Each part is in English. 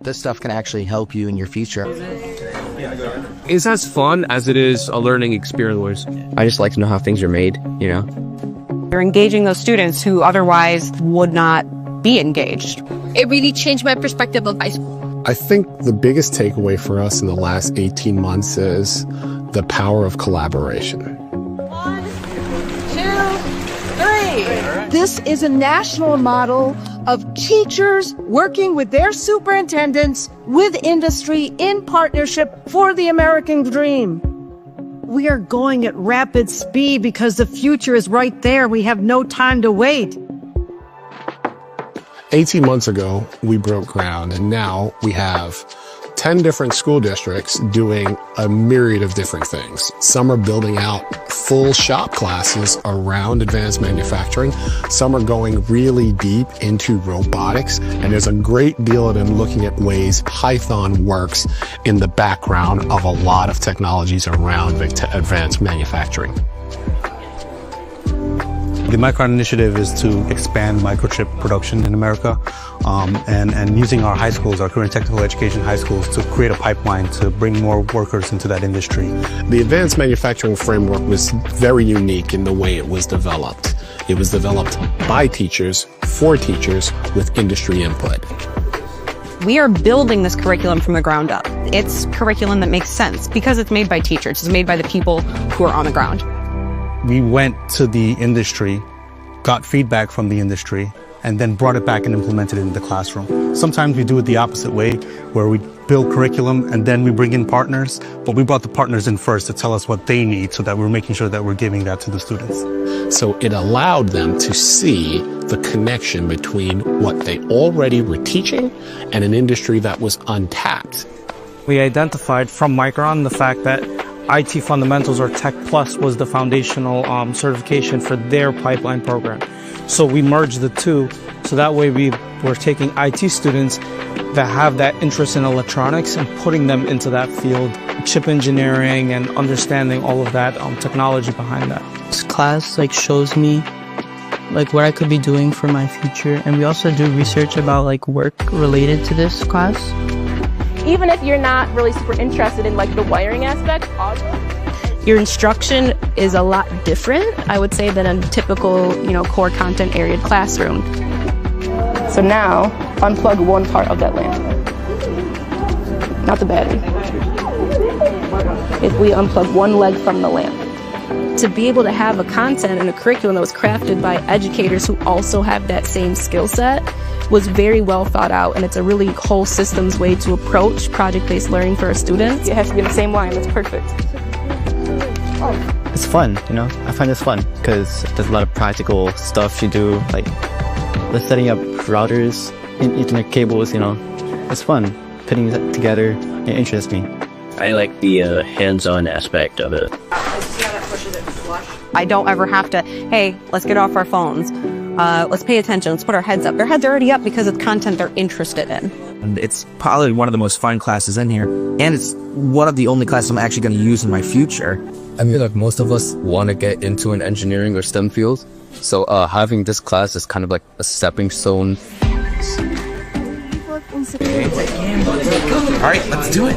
this stuff can actually help you in your future. It's as fun as it is a learning experience. I just like to know how things are made, you know? You're engaging those students who otherwise would not be engaged. It really changed my perspective of high school. I think the biggest takeaway for us in the last 18 months is the power of collaboration. 1, 2, 3. This is a national model of teachers working with their superintendents, with industry, in partnership for the American dream. We are going at rapid speed because the future is right there. We have no time to wait. 18 months ago, we broke ground, and now we have 10 different school districts doing a myriad of different things. Some are building out full shop classes around advanced manufacturing. Some are going really deep into robotics, and there's a great deal of them looking at ways Python works in the background of a lot of technologies around advanced manufacturing. The Micron initiative is to expand microchip production in America and using our high schools, our current technical education high schools, to create a pipeline to bring more workers into that industry. The advanced manufacturing framework was very unique in the way it was developed. It was developed by teachers, for teachers, with industry input. We are building this curriculum from the ground up. It's curriculum that makes sense because it's made by teachers. It's made by the people who are on the ground. We went to the industry, got feedback from the industry, and then brought it back and implemented it in the classroom. Sometimes we do it the opposite way, where we build curriculum and then we bring in partners, but we brought the partners in first to tell us what they need so that we're making sure that we're giving that to the students. So it allowed them to see the connection between what they already were teaching and an industry that was untapped. We identified from Micron the fact that IT Fundamentals, or Tech Plus, was the foundational certification for their pipeline program. So we merged the two, so that way we were taking IT students that have that interest in electronics and putting them into that field, chip engineering and understanding all of that technology behind that. This class shows me what I could be doing for my future, and we also do research about work related to this class. Even if you're not really super interested in the wiring aspect, your instruction is a lot different, I would say, than a typical, core content area classroom. So now, unplug one part of that lamp, not the battery. If we unplug one leg from the lamp. To be able to have a content and a curriculum that was crafted by educators who also have that same skill set was very well thought out, and it's a really whole systems way to approach project-based learning for our students. It has to be in the same line, that's perfect. It's fun, I find this fun because there's a lot of practical stuff you do, like setting up routers and Ethernet cables, It's fun. Putting that together, it interests me. I like the hands-on aspect of it. I don't ever have to, hey, let's get off our phones. Let's pay attention. Let's put our heads up. Their heads are already up because it's content they're interested in. And it's probably one of the most fun classes in here. And it's one of the only classes I'm actually going to use in my future. I feel like most of us want to get into an engineering or STEM field. So having this class is kind of like a stepping stone. All right, let's do it.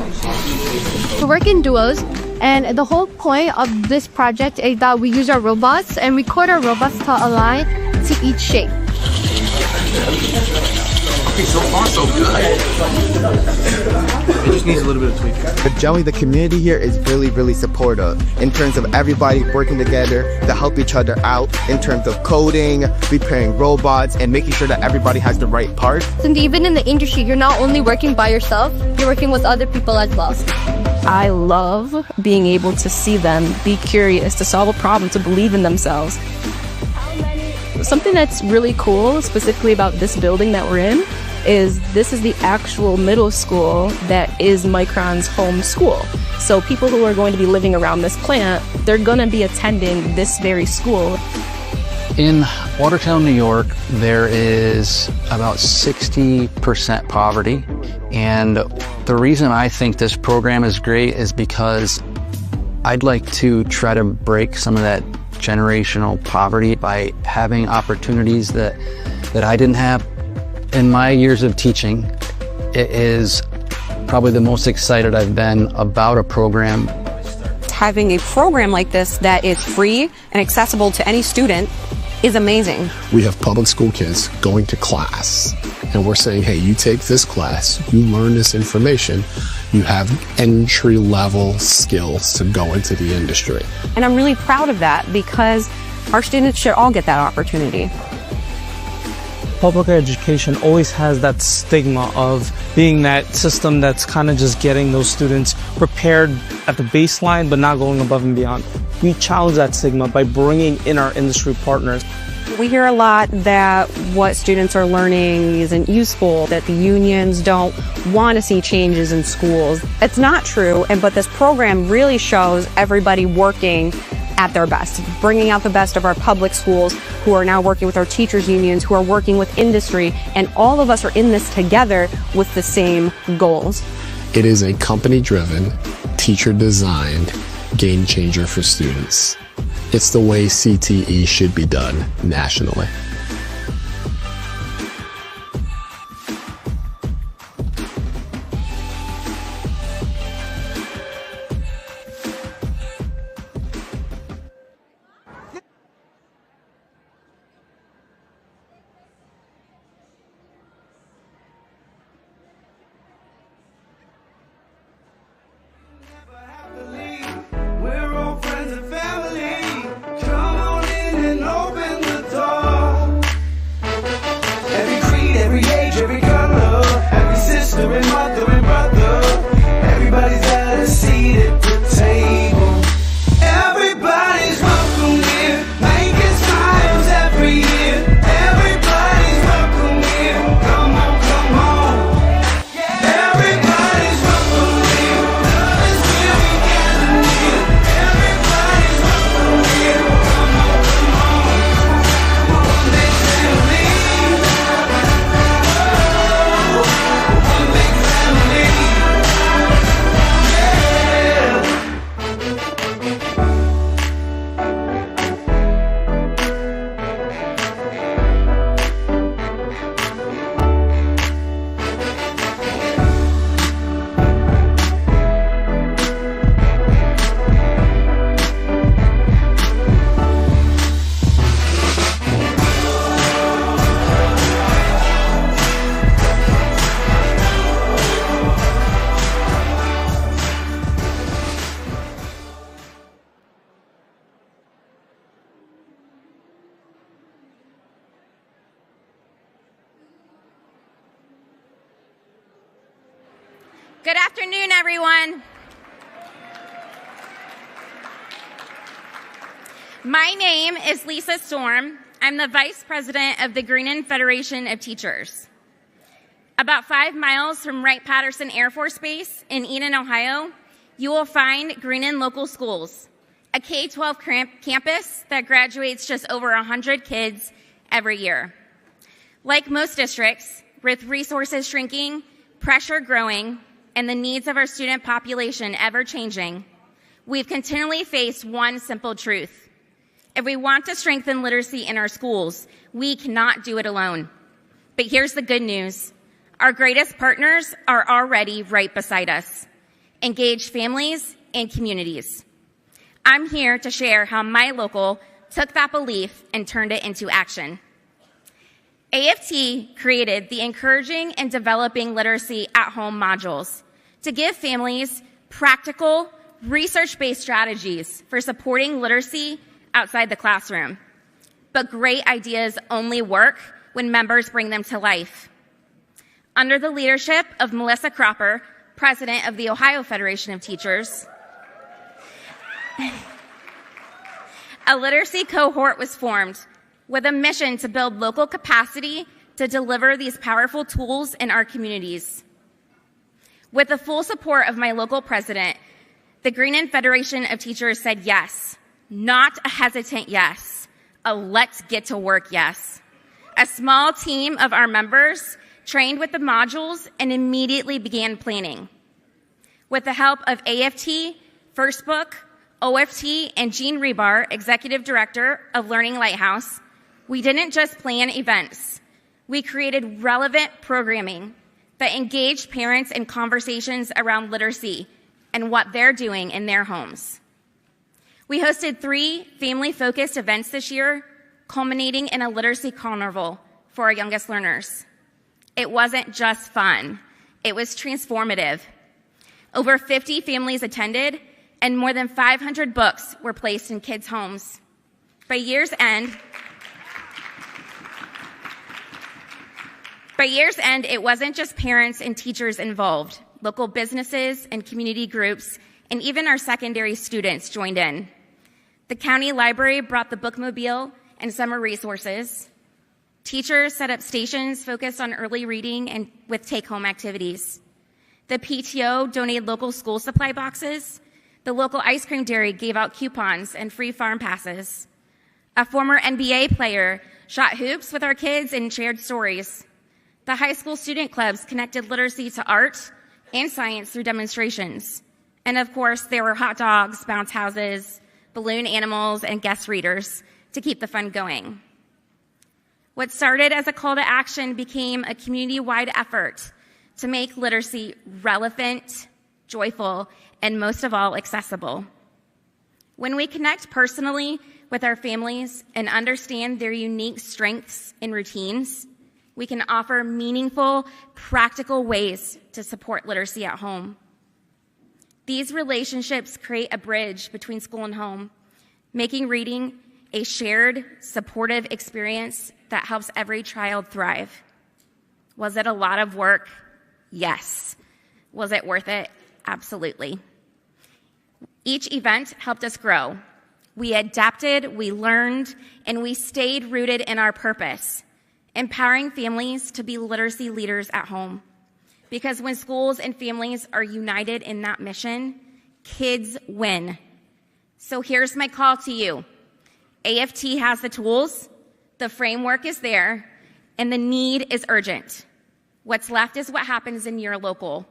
We work in duos, and the whole point of this project is that we use our robots and record our robots to align to each shape. Okay, so far so good. It just needs a little bit of tweaking. But generally, the community here is really, really supportive in terms of everybody working together to help each other out in terms of coding, repairing robots, and making sure that everybody has the right parts. And even in the industry, you're not only working by yourself, you're working with other people as well. I love being able to see them be curious, to solve a problem, to believe in themselves. Something that's really cool, specifically about this building that we're in, is this is the actual middle school that is Micron's home school. So people who are going to be living around this plant, they're going to be attending this very school. In Watertown, New York, there is about 60% poverty. And the reason I think this program is great is because I'd like to try to break some of that generational poverty by having opportunities that I didn't have in my years of teaching. It is probably the most excited I've been about a program. Having a program like this that is free and accessible to any student is amazing. We have public school kids going to class, and we're saying, hey, you take this class, you learn this information, you have entry-level skills to go into the industry. And I'm really proud of that because our students should all get that opportunity. Public education always has that stigma of being that system that's kind of just getting those students prepared at the baseline but not going above and beyond. We challenge that stigma by bringing in our industry partners. We hear a lot that what students are learning isn't useful, that the unions don't want to see changes in schools. It's not true, but this program really shows everybody working at their best, bringing out the best of our public schools who are now working with our teachers unions, who are working with industry, and all of us are in this together with the same goals. It is a company-driven, teacher-designed game changer for students. It's the way CTE should be done nationally. Good afternoon, everyone. My name is Lisa Storm. I'm the Vice President of the Greenon Federation of Teachers. About 5 miles from Wright-Patterson Air Force Base in Eden, Ohio, you will find Greenon Local Schools, a K-12 campus that graduates just over 100 kids every year. Like most districts, with resources shrinking, pressure growing, and the needs of our student population ever changing, we've continually faced one simple truth. If we want to strengthen literacy in our schools, we cannot do it alone. But here's the good news. Our greatest partners are already right beside us, engaged families and communities. I'm here to share how my local took that belief and turned it into action. AFT created the Encouraging and Developing Literacy at Home modules to give families practical, research-based strategies for supporting literacy outside the classroom. But great ideas only work when members bring them to life. Under the leadership of Melissa Cropper, President of the Ohio Federation of Teachers, a literacy cohort was formed with a mission to build local capacity to deliver these powerful tools in our communities. With the full support of my local president, the Greenon Federation of Teachers said yes, not a hesitant yes, a let's get to work yes. A small team of our members trained with the modules and immediately began planning. With the help of AFT, First Book, OFT, and Jean Rebar, Executive Director of Learning Lighthouse, we didn't just plan events. We created relevant programming that engage parents in conversations around literacy and what they're doing in their homes. We hosted 3 family-focused events this year, culminating in a literacy carnival for our youngest learners. It wasn't just fun, it was transformative. Over 50 families attended, and more than 500 books were placed in kids' homes. By year's end, it wasn't just parents and teachers involved. Local businesses and community groups, and even our secondary students joined in. The county library brought the bookmobile and summer resources. Teachers set up stations focused on early reading and with take-home activities. The PTO donated local school supply boxes. The local ice cream dairy gave out coupons and free farm passes. A former NBA player shot hoops with our kids and shared stories. The high school student clubs connected literacy to art and science through demonstrations. And of course, there were hot dogs, bounce houses, balloon animals, and guest readers to keep the fun going. What started as a call to action became a community-wide effort to make literacy relevant, joyful, and most of all, accessible. When we connect personally with our families and understand their unique strengths and routines, we can offer meaningful, practical ways to support literacy at home. These relationships create a bridge between school and home, making reading a shared, supportive experience that helps every child thrive. Was it a lot of work? Yes. Was it worth it? Absolutely. Each event helped us grow. We adapted, we learned, and we stayed rooted in our purpose, empowering families to be literacy leaders at home. Because when schools and families are united in that mission, kids win. So here's my call to you. AFT has the tools, the framework is there, and the need is urgent. What's left is what happens in your local.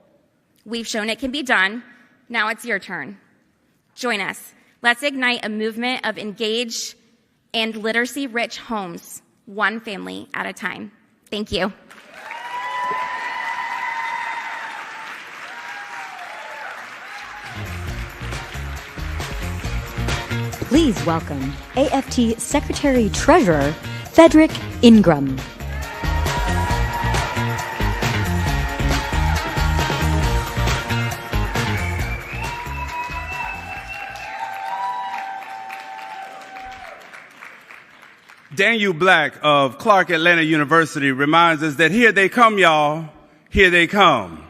We've shown it can be done. Now it's your turn. Join us. Let's ignite a movement of engaged and literacy-rich homes, one family at a time. Thank you. Please welcome AFT Secretary Treasurer Frederick Ingram. Daniel Black of Clark Atlanta University reminds us that here they come, y'all. Here they come.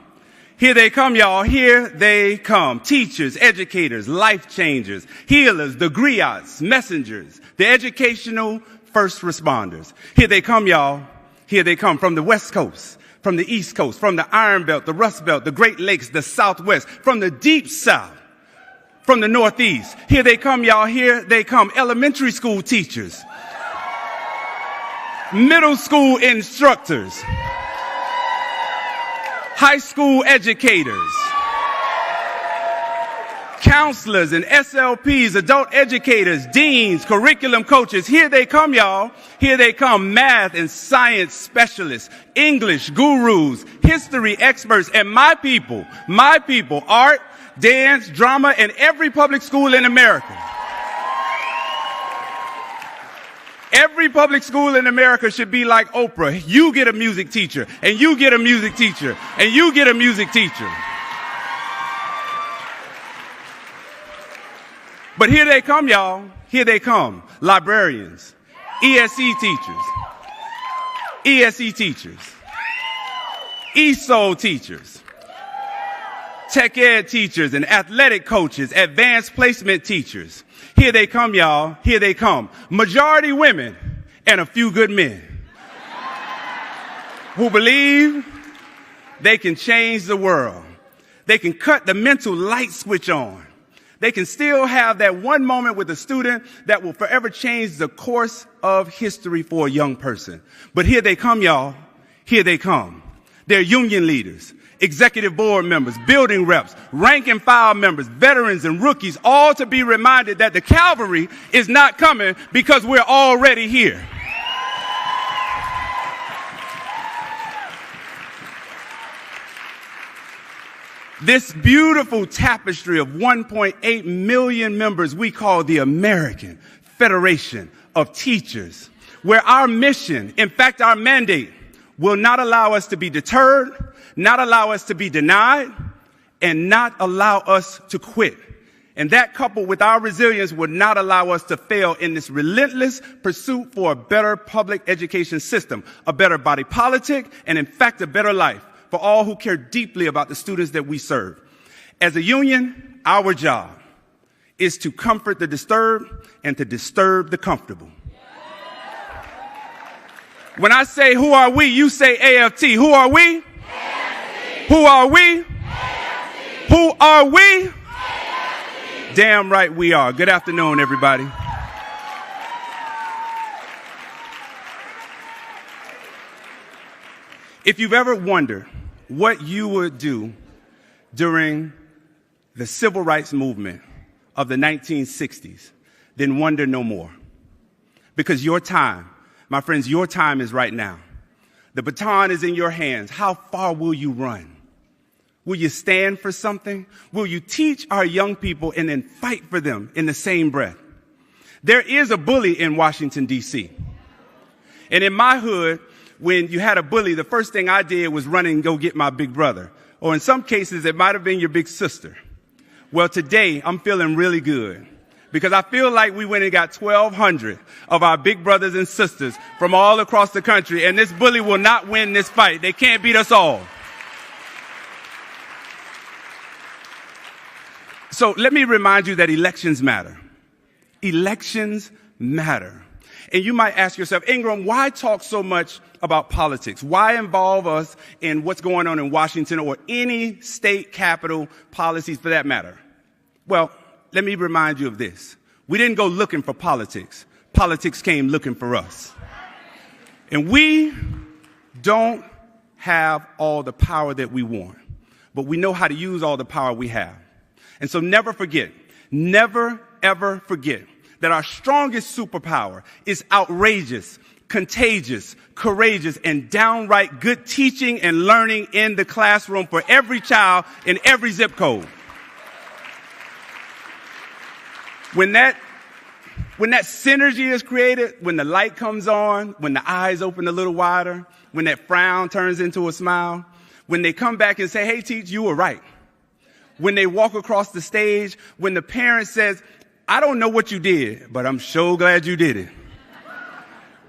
Here they come, y'all. Here they come. Teachers, educators, life changers, healers, the griots, messengers, the educational first responders. Here they come, y'all. Here they come from the West Coast, from the East Coast, from the Iron Belt, the Rust Belt, the Great Lakes, the Southwest, from the Deep South, from the Northeast. Here they come, y'all. Here they come. Elementary school teachers, middle school instructors, high school educators, counselors and SLPs, adult educators, deans, curriculum coaches. Here they come, y'all. Here they come. Math and science specialists, English gurus, history experts, and my people, art, dance, drama, and every public school in America. Every public school in America should be like Oprah. You get a music teacher, and you get a music teacher, and you get a music teacher. But here they come, y'all. Here they come. Librarians, ESE teachers, ESOL teachers, tech ed teachers and athletic coaches, advanced placement teachers. Here they come, y'all. Here they come. Majority women and a few good men who believe they can change the world. They can cut the mental light switch on. They can still have that one moment with a student that will forever change the course of history for a young person. But here they come, y'all. Here they come. They're union leaders, executive board members, building reps, rank and file members, veterans and rookies, all to be reminded that the cavalry is not coming because we're already here. This beautiful tapestry of 1.8 million members we call the American Federation of Teachers, where our mission, in fact, our mandate, will not allow us to be deterred, not allow us to be denied, and not allow us to quit. And that, coupled with our resilience, would not allow us to fail in this relentless pursuit for a better public education system, a better body politic, and in fact, a better life for all who care deeply about the students that we serve. As a union, our job is to comfort the disturbed and to disturb the comfortable. When I say, who are we? You say AFT. Who are we? AFT. Who are we? AFT. Who are we? AFT. Damn right we are. Good afternoon, everybody. If you've ever wondered what you would do during the civil rights movement of the 1960s, then wonder no more. Because your time, my friends, your time is right now. The baton is in your hands. How far will you run? Will you stand for something? Will you teach our young people and then fight for them in the same breath? There is a bully in Washington, D.C. And in my hood, when you had a bully, the first thing I did was run and go get my big brother. Or in some cases, it might have been your big sister. Well, today, I'm feeling really good because I feel like we went and got 1,200 of our big brothers and sisters from all across the country, and this bully will not win this fight. They can't beat us all. So let me remind you that elections matter. Elections matter. And you might ask yourself, Ingram, why talk so much about politics? Why involve us in what's going on in Washington or any state capital policies for that matter? Well, let me remind you of this. We didn't go looking for politics. Politics came looking for us. And we don't have all the power that we want, but we know how to use all the power we have. And so never forget, never, ever forget that our strongest superpower is outrageous, contagious, courageous, and downright good teaching and learning in the classroom for every child in every zip code. When that synergy is created, when the light comes on, when the eyes open a little wider, when that frown turns into a smile, when they come back and say, hey, teach, you were right. When they walk across the stage, when the parent says, I don't know what you did, but I'm so glad you did it.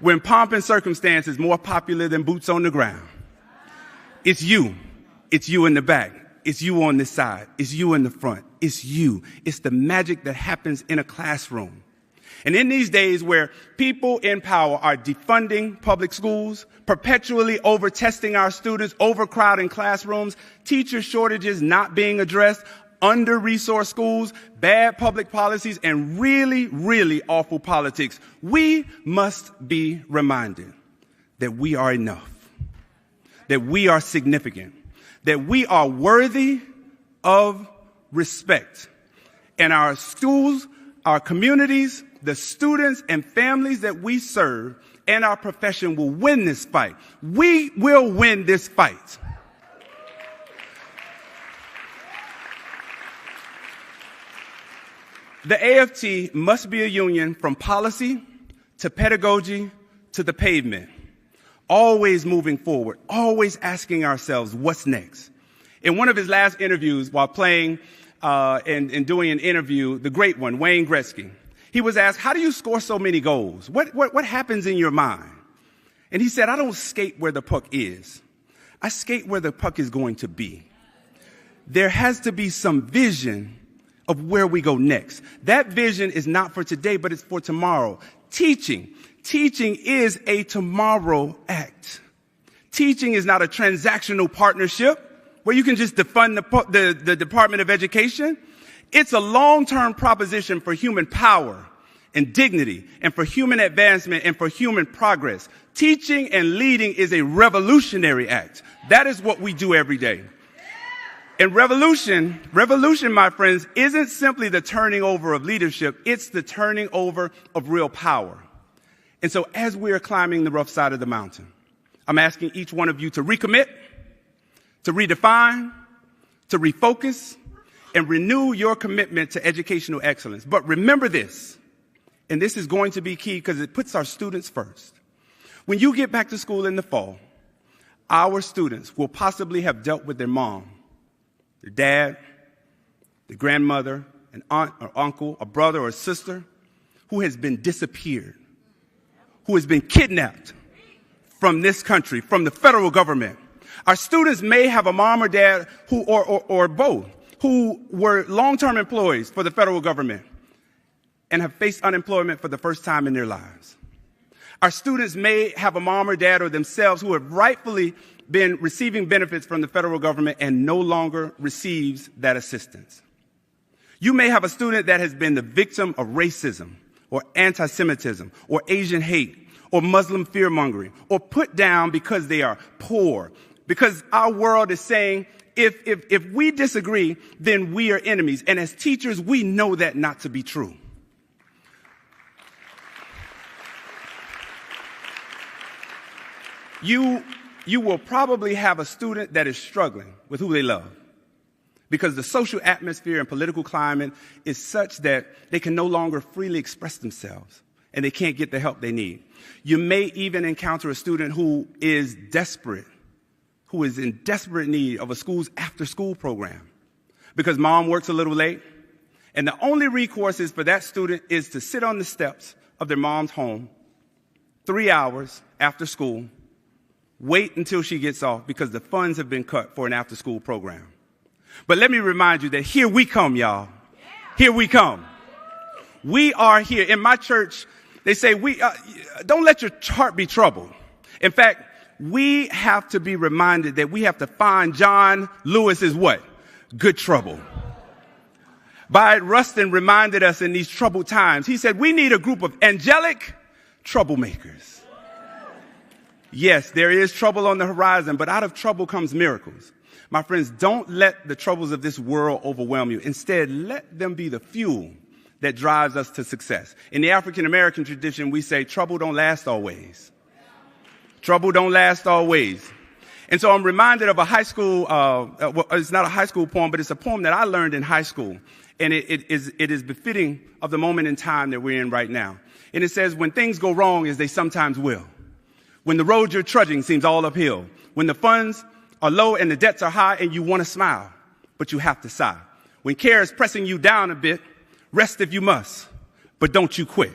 When pomp and circumstance is more popular than boots on the ground. It's you. It's you in the back. It's you on this side. It's you in the front. It's you. It's the magic that happens in a classroom. And in these days where people in power are defunding public schools, perpetually over-testing our students, overcrowding classrooms, teacher shortages not being addressed, under-resourced schools, bad public policies, and really, really awful politics, we must be reminded that we are enough, that we are significant, that we are worthy of respect. And our schools, our communities, the students and families that we serve, and our profession will win this fight. We will win this fight. The AFT must be a union from policy to pedagogy to the pavement, always moving forward, always asking ourselves, what's next? In one of his last interviews, while playing and doing an interview, the great one, Wayne Gretzky, he was asked, how do you score so many goals? What happens in your mind? And he said, I don't skate where the puck is. I skate where the puck is going to be. There has to be some vision of where we go next. That vision is not for today, but it's for tomorrow. Teaching is a tomorrow act. Teaching is not a transactional partnership where you can just defund the Department of Education. It's a long-term proposition for human power and dignity and for human advancement and for human progress. Teaching and leading is a revolutionary act. That is what we do every day. And revolution, my friends, isn't simply the turning over of leadership. It's the turning over of real power. And so as we are climbing the rough side of the mountain, I'm asking each one of you to recommit, to redefine, to refocus and renew your commitment to educational excellence. But remember this, and this is going to be key because it puts our students first. When you get back to school in the fall, our students will possibly have dealt with their mom, their dad, their grandmother, an aunt or uncle, a brother or a sister who has been disappeared, who has been kidnapped from this country, from the federal government. Our students may have a mom or dad who, or both, who were long-term employees for the federal government and have faced unemployment for the first time in their lives. Our students may have a mom or dad or themselves who have rightfully been receiving benefits from the federal government and no longer receives that assistance. You may have a student that has been the victim of racism or anti-Semitism or Asian hate or Muslim fear-mongering or put down because they are poor, because our world is saying if we disagree, then we are enemies. And as teachers, we know that not to be true. You will probably have a student that is struggling with who they love because the social atmosphere and political climate is such that they can no longer freely express themselves and they can't get the help they need. You may even encounter a student who is desperate, who is in desperate need of a school's after-school program because mom works a little late, and the only recourse is for that student is to sit on the steps of their mom's home 3 hours after school, wait until she gets off because the funds have been cut for an after-school program. But let me remind you that here we come, y'all. Here we come. We are here. In my church, they say, don't let your heart be troubled. In fact, we have to be reminded that we have to find John Lewis's what? Good trouble. Bayard Rustin reminded us in these troubled times. He said, we need a group of angelic troublemakers. Yes, there is trouble on the horizon, but out of trouble comes miracles. My friends, don't let the troubles of this world overwhelm you. Instead, let them be the fuel that drives us to success. In the African American tradition, we say trouble don't last always. Trouble don't last always. And so I'm reminded of a high school, it's not a high school poem, but it's a poem that I learned in high school. And it is befitting of the moment in time that we're in right now. And it says, when things go wrong, as they sometimes will, when the road you're trudging seems all uphill, when the funds are low and the debts are high and you want to smile, but you have to sigh. When care is pressing you down a bit, rest if you must, but don't you quit.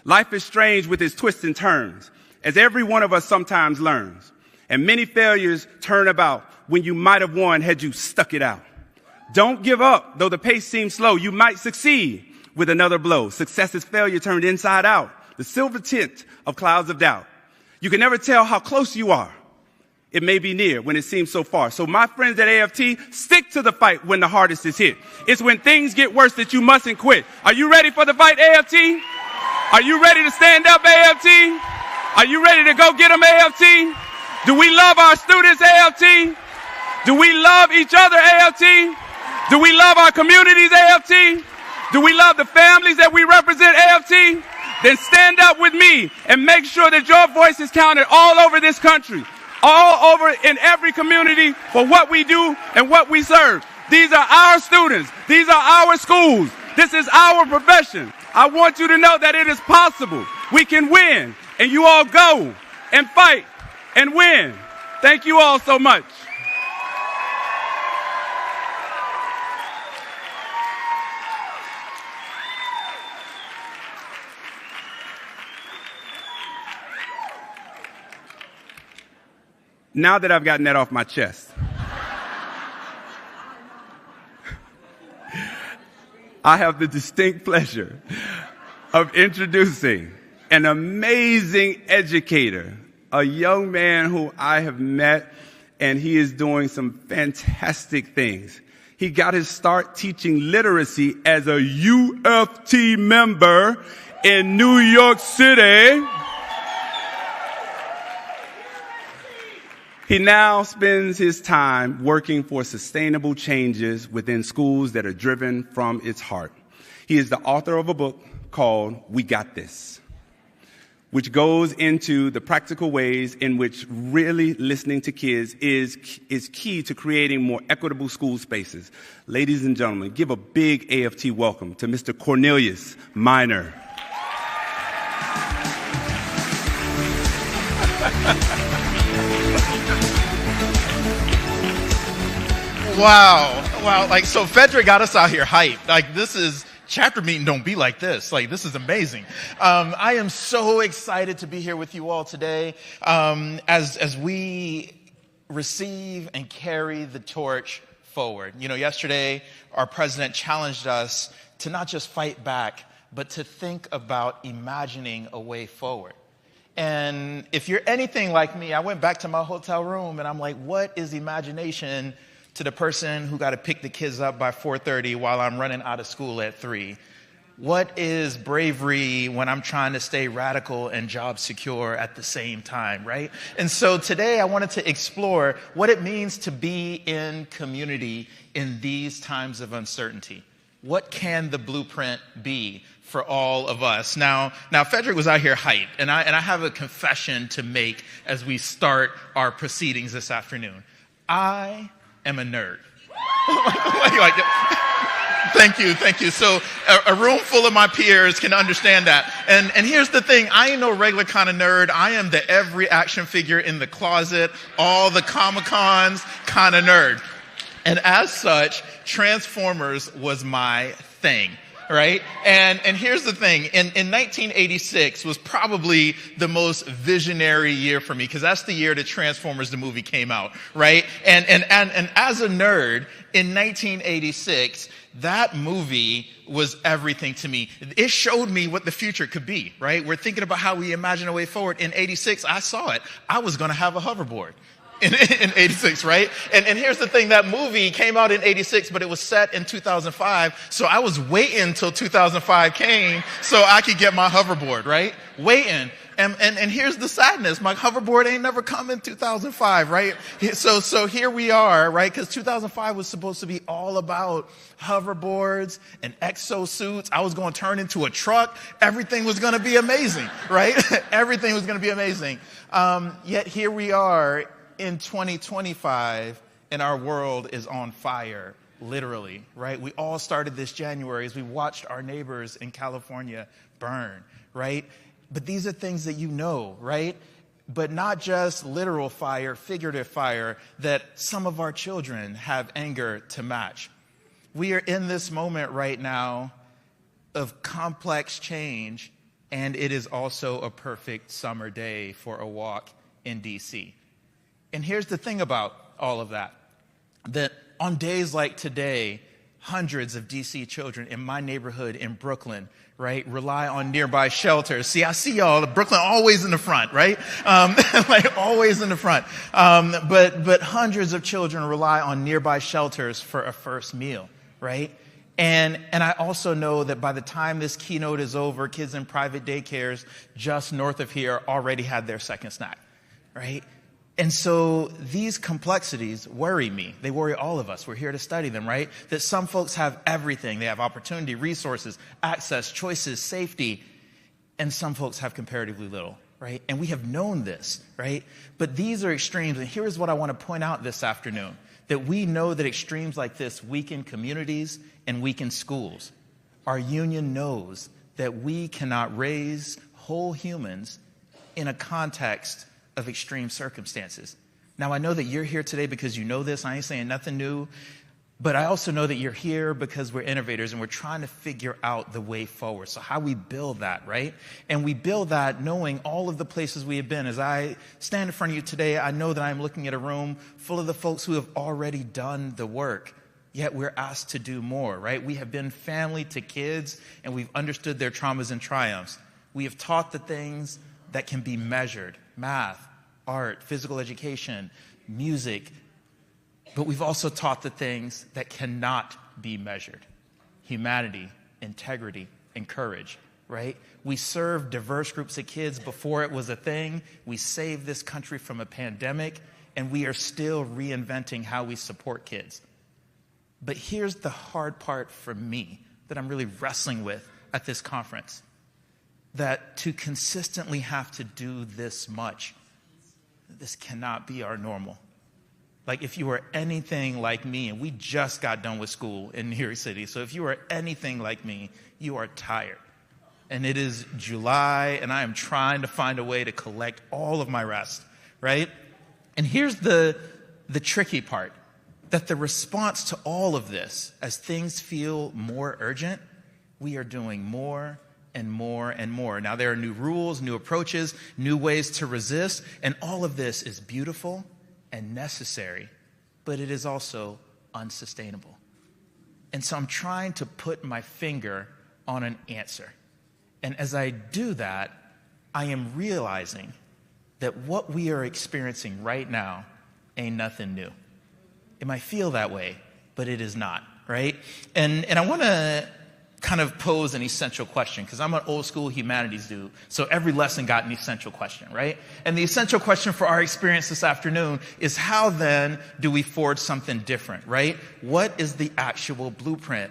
Life is strange with its twists and turns, as every one of us sometimes learns. And many failures turn about when you might have won had you stuck it out. Don't give up, though the pace seems slow. You might succeed with another blow. Success is failure turned inside out, the silver tint of clouds of doubt. You can never tell how close you are. It may be near when it seems so far. So my friends at AFT, stick to the fight when the hardest is hit. It's when things get worse that you mustn't quit. Are you ready for the fight, AFT? Are you ready to stand up, AFT? Are you ready to go get them, AFT? Do we love our students, AFT? Do we love each other, AFT? Do we love our communities, AFT? Do we love the families that we represent, AFT? Then stand up with me and make sure that your voice is counted all over this country, all over in every community for what we do and what we serve. These are our students. These are our schools. This is our profession. I want you to know that it is possible. We can win. And you all go and fight and win. Thank you all so much. Now that I've gotten that off my chest, I have the distinct pleasure of introducing an amazing educator, a young man who I have met, and he is doing some fantastic things. He got his start teaching literacy as a UFT member in New York City. He now spends his time working for sustainable changes within schools that are driven from its heart. He is the author of a book called We Got This. which goes into the practical ways in which really listening to kids is key to creating more equitable school spaces. Ladies and gentlemen, give a big AFT welcome to Mr. Cornelius Minor. Wow. Like, so Frederick got us out here hyped. Like, this is, chapter meeting don't be like this. Like, this is amazing. I am so excited to be here with you all today, as we receive and carry the torch forward. You know, yesterday, our president challenged us to not just fight back, but to think about imagining a way forward. And if you're anything like me, I went back to my hotel room and I'm like, what is imagination to the person who got to pick the kids up by 4:30 while I'm running out of school at 3? What is bravery when I'm trying to stay radical and job secure at the same time, right? And so today I wanted to explore what it means to be in community in these times of uncertainty. What can the blueprint be for all of us? Now Frederick was out here hyped, and I have a confession to make as we start our proceedings this afternoon. I am a nerd. Thank you. So a room full of my peers can understand that. And here's the thing, I ain't no regular kind of nerd. I am the every action figure in the closet, all the Comic-Cons kind of nerd. And as such, Transformers was my thing. Right? And here's the thing. In 1986 was probably the most visionary year for me, because that's the year that Transformers the movie came out, right? And as a nerd, in 1986, that movie was everything to me. It showed me what the future could be, right? We're thinking about how we imagine a way forward. In 86, I saw it. I was going to have a hoverboard. In 86, right? And here's the thing, that movie came out in 86, but it was set in 2005. So I was waiting until 2005 came so I could get my hoverboard, right? Waiting. And here's the sadness. My hoverboard ain't never come in 2005, right? So here we are, right? Because 2005 was supposed to be all about hoverboards and exosuits. I was going to turn into a truck. Everything was going to be amazing, right? Everything was going to be amazing. Yet here we are in 2025, and our world is on fire, literally, right? We all started this January as we watched our neighbors in California burn, right? But these are things that you know, right? But not just literal fire, figurative fire, that some of our children have anger to match. We are in this moment right now of complex change, and it is also a perfect summer day for a walk in D.C. And here's the thing about all of that on days like today, hundreds of D.C. children in my neighborhood in Brooklyn, right, rely on nearby shelters. See, I see y'all, Brooklyn always in the front, right? Like always in the front. But hundreds of children rely on nearby shelters for a first meal, right? And I also know that by the time this keynote is over, kids in private daycares just north of here already had their second snack, right? And so these complexities worry me. They worry all of us. We're here to study them, right? That some folks have everything. They have opportunity, resources, access, choices, safety. And some folks have comparatively little, right? And we have known this, right? But these are extremes. And here's what I want to point out this afternoon. That we know that extremes like this weaken communities and weaken schools. Our union knows that we cannot raise whole humans in a context of extreme circumstances. Now, I know that you're here today because you know this. I ain't saying nothing new. But I also know that you're here because we're innovators and we're trying to figure out the way forward. So how we build that, right? And we build that knowing all of the places we have been. As I stand in front of you today, I know that I'm looking at a room full of the folks who have already done the work. Yet we're asked to do more, right? We have been family to kids and we've understood their traumas and triumphs. We have taught the things that can be measured. Math, art, physical education, music. But we've also taught the things that cannot be measured. Humanity, integrity, and courage, right? We served diverse groups of kids before it was a thing. We saved this country from a pandemic, and we are still reinventing how we support kids. But here's the hard part for me that I'm really wrestling with at this conference. that to consistently have to do this much, this cannot be our normal. Like if you were anything like me, and we just got done with school in New York City, so if you are anything like me, you are tired. And it is July, and I am trying to find a way to collect all of my rest, right? And here's the tricky part, that the response to all of this, as things feel more urgent, we are doing more and more and more. Now there are new rules, new approaches, new ways to resist, and all of this is beautiful and necessary, but it is also unsustainable. And so I'm trying to put my finger on an answer. And as I do that, I am realizing that what we are experiencing right now ain't nothing new. It might feel that way, but it is not, right? And I want to kind of pose an essential question, because I'm an old school humanities dude, so every lesson got an essential question, right? And the essential question for our experience this afternoon is, how then do we forge something different, right? What is the actual blueprint?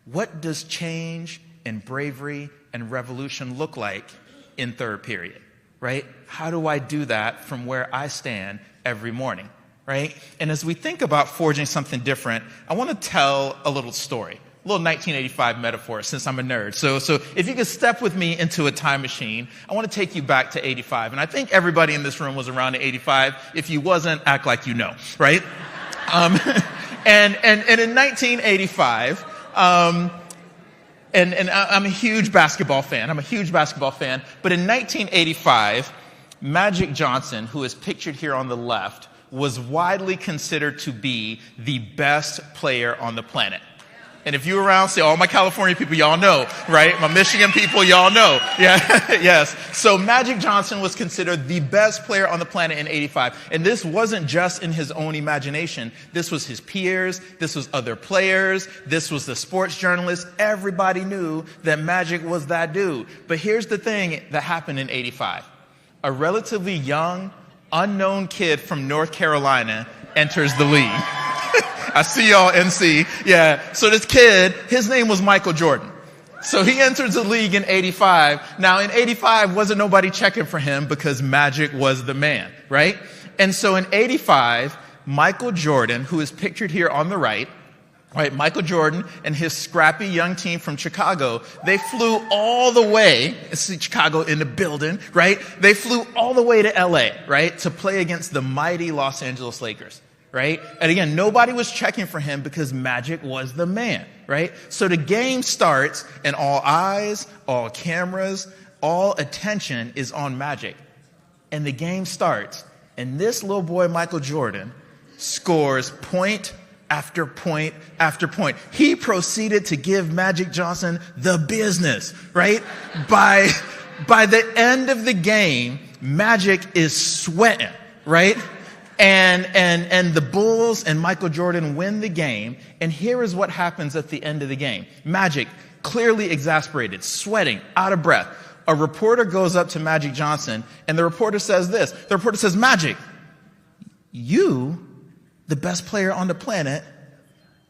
What does change and bravery and revolution look like in third period, right? How do I do that from where I stand every morning, right? And as we think about forging something different, I want to tell a little story. A little 1985 metaphor, since I'm a nerd. So if you could step with me into a time machine, I want to take you back to 85. And I think everybody in this room was around in 85. If you wasn't, act like you know, right? And in 1985, and I'm a huge basketball fan. But in 1985, Magic Johnson, who is pictured here on the left, was widely considered to be the best player on the planet. And if you're around, say, all my California people, y'all know, right? My Michigan people, y'all know. Yeah, yes. So Magic Johnson was considered the best player on the planet in 85. And this wasn't just in his own imagination. This was his peers. This was other players. This was the sports journalists. Everybody knew that Magic was that dude. But here's the thing that happened in 85. A relatively young, unknown kid from North Carolina enters the league. I see y'all, NC. Yeah. So this kid, his name was Michael Jordan. So he enters the league in 85. Now in 85, wasn't nobody checking for him because Magic was the man, right? And so in 85, Michael Jordan, who is pictured here on the right, Michael Jordan and his scrappy young team from Chicago, they flew all the way, see Chicago in the building, right? They flew all the way to LA, right? To play against the mighty Los Angeles Lakers. Right? And again, nobody was checking for him because Magic was the man, right? So the game starts and all eyes, all cameras, all attention is on Magic. And the game starts and this little boy, Michael Jordan, scores point after point after point. He proceeded to give Magic Johnson the business, right? By the end of the game, Magic is sweating, right? And the Bulls and Michael Jordan win the game. And here is what happens at the end of the game. Magic, clearly exasperated, sweating, out of breath. A reporter goes up to Magic Johnson and the reporter says this. The reporter says, Magic, you, the best player on the planet,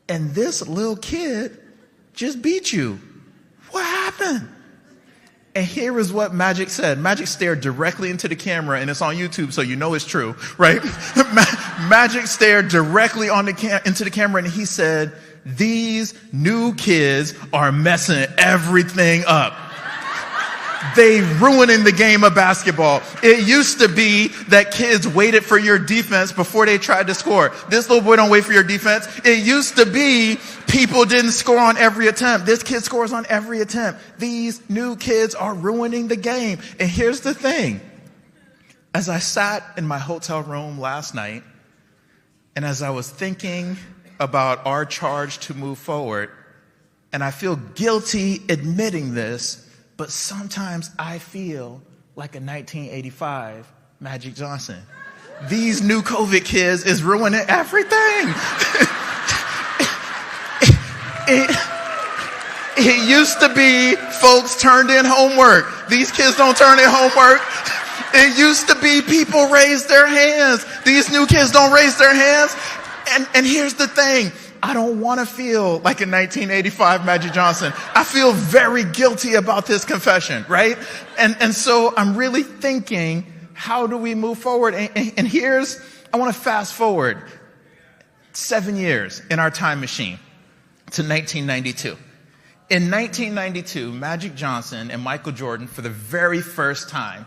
and this little kid just beat you. What happened? And here is what Magic said. Magic stared directly into the camera, and it's on YouTube, so you know it's true, right? Magic stared directly into the camera, and he said, "These new kids are messing everything up. They ruining the game of basketball. It used to be that kids waited for your defense before they tried to score. This little boy don't wait for your defense. It used to be people didn't score on every attempt. This kid scores on every attempt. These new kids are ruining the game." And here's the thing. As I sat in my hotel room last night, and as I was thinking about our charge to move forward, and I feel guilty admitting this, but sometimes I feel like a 1985 Magic Johnson. These new COVID kids is ruining everything. It used to be folks turned in homework. These kids don't turn in homework. It used to be people raised their hands. These new kids don't raise their hands. And here's the thing. I don't want to feel like a 1985 Magic Johnson. I feel very guilty about this confession, right? And so I'm really thinking, how do we move forward? And here's, I want to fast forward 7 years in our time machine to 1992. In 1992, Magic Johnson and Michael Jordan, for the very first time,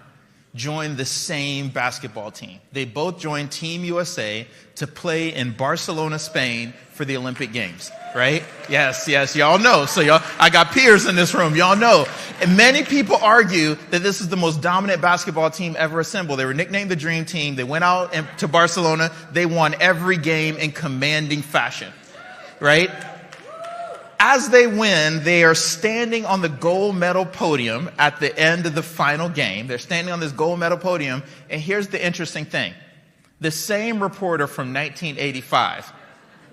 joined the same basketball team. They both joined Team USA to play in Barcelona, Spain for the Olympic Games, right? Yes, y'all know. So I got peers in this room, y'all know. And many people argue that this is the most dominant basketball team ever assembled. They were nicknamed the Dream Team. They went out to Barcelona. They won every game in commanding fashion, right? As they win, they are standing on the gold medal podium at the end of the final game. They're standing on this gold medal podium, and here's the interesting thing. The same reporter from 1985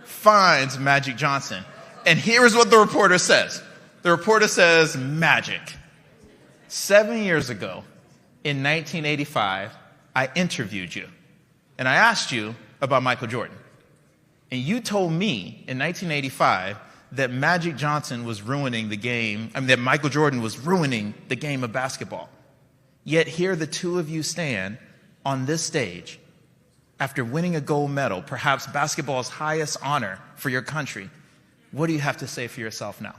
finds Magic Johnson, and here's what the reporter says. The reporter says, Magic, 7 years ago, in 1985, I interviewed you, and I asked you about Michael Jordan. And you told me in 1985 that Magic Johnson was ruining the game, that Michael Jordan was ruining the game of basketball. Yet here the two of you stand on this stage after winning a gold medal, perhaps basketball's highest honor for your country. What do you have to say for yourself now?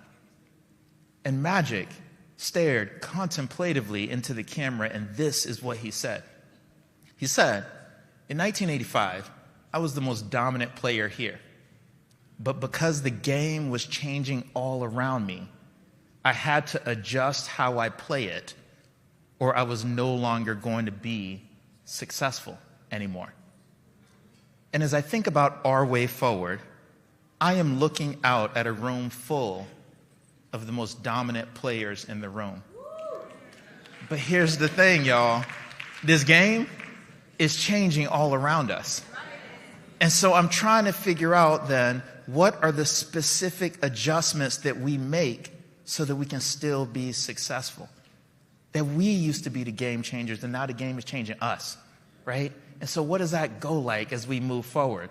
And Magic stared contemplatively into the camera, and this is what he said. He said, in 1985, I was the most dominant player here. But because the game was changing all around me, I had to adjust how I play it, or I was no longer going to be successful anymore. And as I think about our way forward, I am looking out at a room full of the most dominant players in the room. But here's the thing, y'all. This game is changing all around us. And so I'm trying to figure out then, what are the specific adjustments that we make so that we can still be successful? That we used to be the game changers, and now the game is changing us, right? And so what does that go like as we move forward?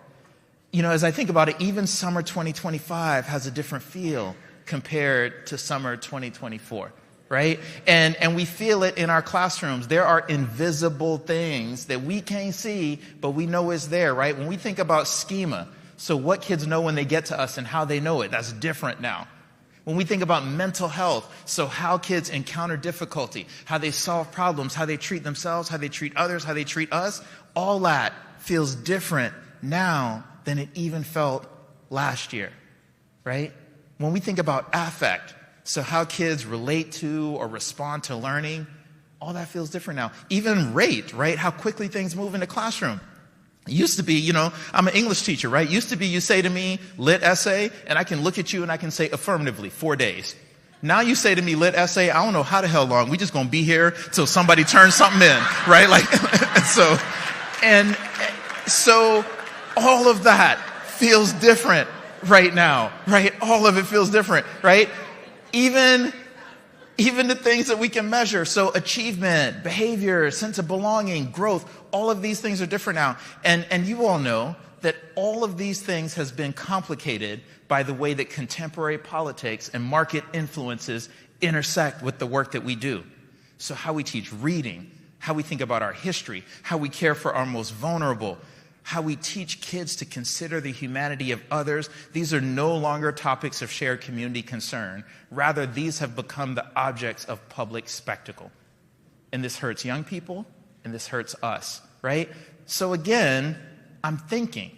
You know, as I think about it, even summer 2025 has a different feel compared to summer 2024, right? And we feel it in our classrooms. There are invisible things that we can't see, but we know is there, right? When we think about schema, so what kids know when they get to us and how they know it, that's different now. When we think about mental health, so how kids encounter difficulty, how they solve problems, how they treat themselves, how they treat others, how they treat us, all that feels different now than it even felt last year, right? When we think about affect, so how kids relate to or respond to learning, all that feels different now. Even rate, right? How quickly things move in the classroom. It used to be, you know, I'm an English teacher, right? Used to be you say to me, lit essay, and I can look at you and I can say affirmatively, 4 days. Now you say to me, lit essay, I don't know how the hell long. We just gonna be here till somebody turns something in, right? Like, so all of that feels different right now, right? All of it feels different, right? Even the things that we can measure. So achievement, behavior, sense of belonging, growth, all of these things are different now. And you all know that all of these things has been complicated by the way that contemporary politics and market influences intersect with the work that we do. So how we teach reading, how we think about our history, how we care for our most vulnerable, how we teach kids to consider the humanity of others. These are no longer topics of shared community concern. Rather, these have become the objects of public spectacle. And this hurts young people, and this hurts us, right? So again, I'm thinking,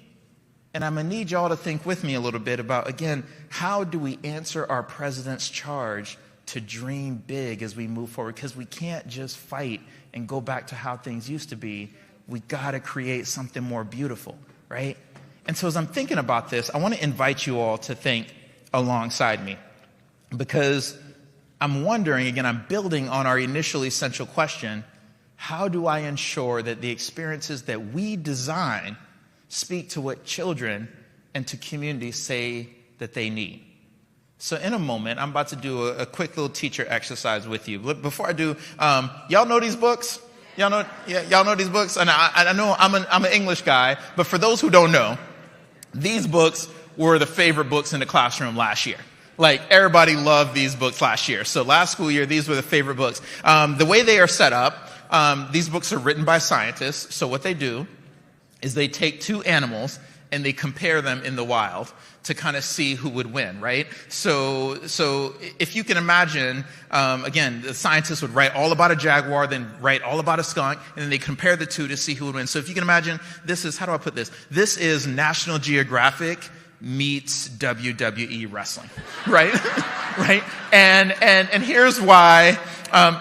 and I'm gonna need y'all to think with me a little bit about, again, how do we answer our president's charge to dream big as we move forward? Because we can't just fight and go back to how things used to be. We gotta create something more beautiful, right? And so as I'm thinking about this, I wanna invite you all to think alongside me, because I'm wondering, again, I'm building on our initial essential question, how do I ensure that the experiences that we design speak to what children and to communities say that they need? So in a moment, I'm about to do a quick little teacher exercise with you. But before I do, y'all know these books? Y'all know these books? And I know I'm an English guy, but for those who don't know, these books were the favorite books in the classroom last year. Like, everybody loved these books last year. So last school year, these were the favorite books. The way they are set up, these books are written by scientists. So what they do is they take two animals and they compare them in the wild to kind of see who would win, right? So if you can imagine, again, the scientists would write all about a jaguar, then write all about a skunk, and then they compare the two to see who would win. So if you can imagine, this is, how do I put this? This is National Geographic meets WWE wrestling, right? Right? And here's why,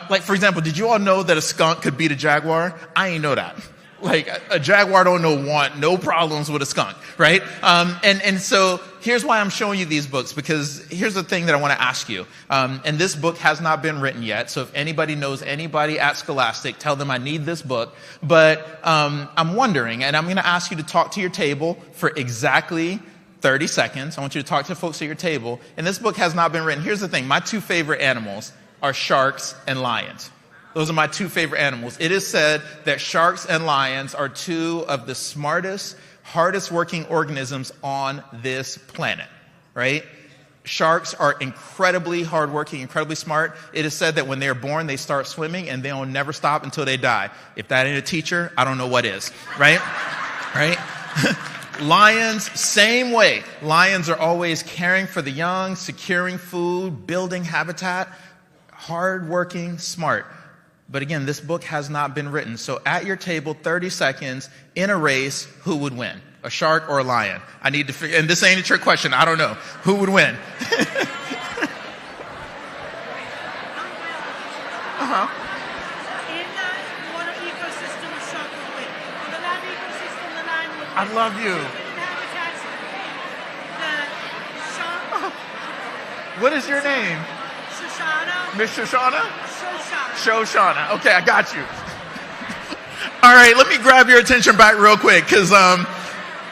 like, for example, did you all know that a skunk could beat a jaguar? I ain't know that. Like, a jaguar don't want no problems with a skunk, right? And so here's why I'm showing you these books, because here's the thing that I want to ask you. And this book has not been written yet, so if anybody knows anybody at Scholastic, tell them I need this book. But I'm wondering, and I'm going to ask you to talk to your table for exactly 30 seconds. I want you to talk to folks at your table. And this book has not been written. Here's the thing. My two favorite animals are sharks and lions. Those are my two favorite animals. It is said that sharks and lions are two of the smartest, hardest working organisms on this planet, right? Sharks are incredibly hardworking, incredibly smart. It is said that when they're born, they start swimming and they'll never stop until they die. If that ain't a teacher, I don't know what is, right? Right? Lions, same way. Lions are always caring for the young, securing food, building habitat, hardworking, smart. But again, this book has not been written. So at your table, 30 seconds, in a race, who would win? A shark or a lion? I need to figure, and this ain't a trick question, I don't know. Who would win? Uh-huh. I love you. What is your name? Shoshana. Miss Shoshana? Shoshana. Okay, I got you. All right, let me grab your attention back real quick, because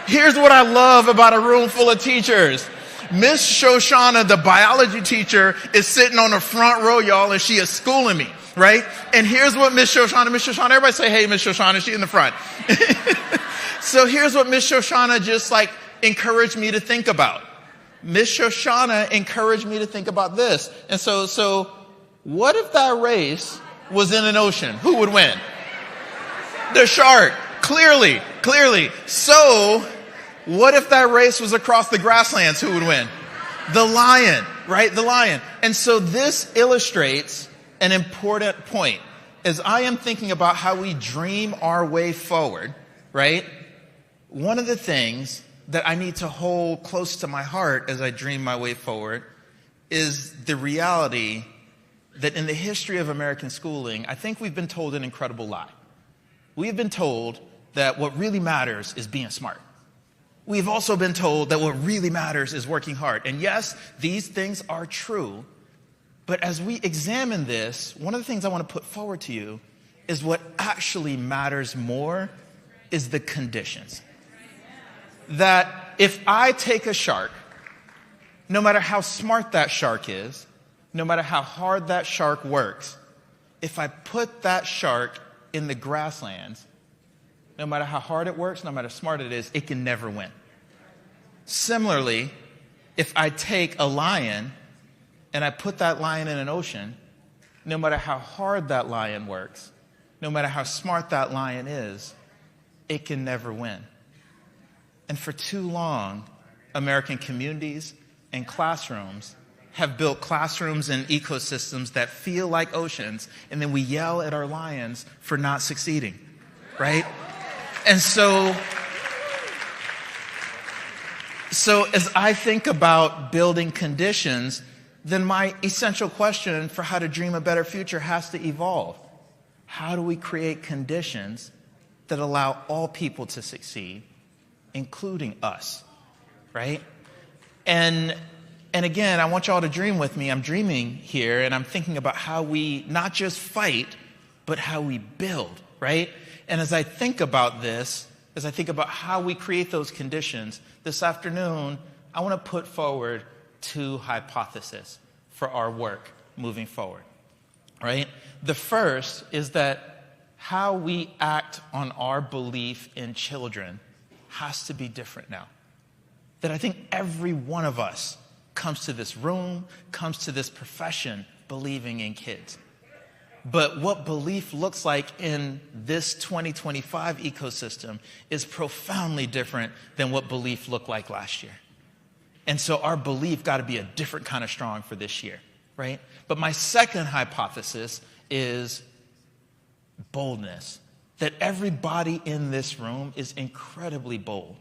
here's what I love about a room full of teachers. Miss Shoshana, the biology teacher, is sitting on the front row, y'all, and she is schooling me, right? And here's what Miss Shoshana, everybody say, hey, Miss Shoshana, she's in the front. So here's what Miss Shoshana just like encouraged me to think about. Miss Shoshana encouraged me to think about this. And so what if that race was in an ocean? Who would win? The shark. Clearly. So what if that race was across the grasslands? Who would win? The lion, right? The lion. And so this illustrates an important point. As I am thinking about how we dream our way forward, right? One of the things that I need to hold close to my heart as I dream my way forward is the reality that in the history of American schooling, I think we've been told an incredible lie. We've been told that what really matters is being smart. We've also been told that what really matters is working hard. And yes, these things are true. But as we examine this, one of the things I want to put forward to you is what actually matters more is the conditions. That if I take a shark, no matter how smart that shark is, no matter how hard that shark works, if I put that shark in the grasslands, no matter how hard it works, no matter how smart it is, it can never win. Similarly, if I take a lion and I put that lion in an ocean, no matter how hard that lion works, no matter how smart that lion is, it can never win. And for too long, American communities and classrooms have built classrooms and ecosystems that feel like oceans, and then we yell at our lions for not succeeding, right? And so as I think about building conditions, then my essential question for how to dream a better future has to evolve. How do we create conditions that allow all people to succeed, including us, right? And again, I want y'all to dream with me. I'm dreaming here, and I'm thinking about how we not just fight, but how we build, right? And as I think about this, as I think about how we create those conditions, this afternoon, I want to put forward two hypotheses for our work moving forward, right? The first is that how we act on our belief in children has to be different now. that I think every one of us comes to this room, comes to this profession believing in kids. But what belief looks like in this 2025 ecosystem is profoundly different than what belief looked like last year. And so our belief got to be a different kind of strong for this year, right? But my second hypothesis is boldness. That everybody in this room is incredibly bold,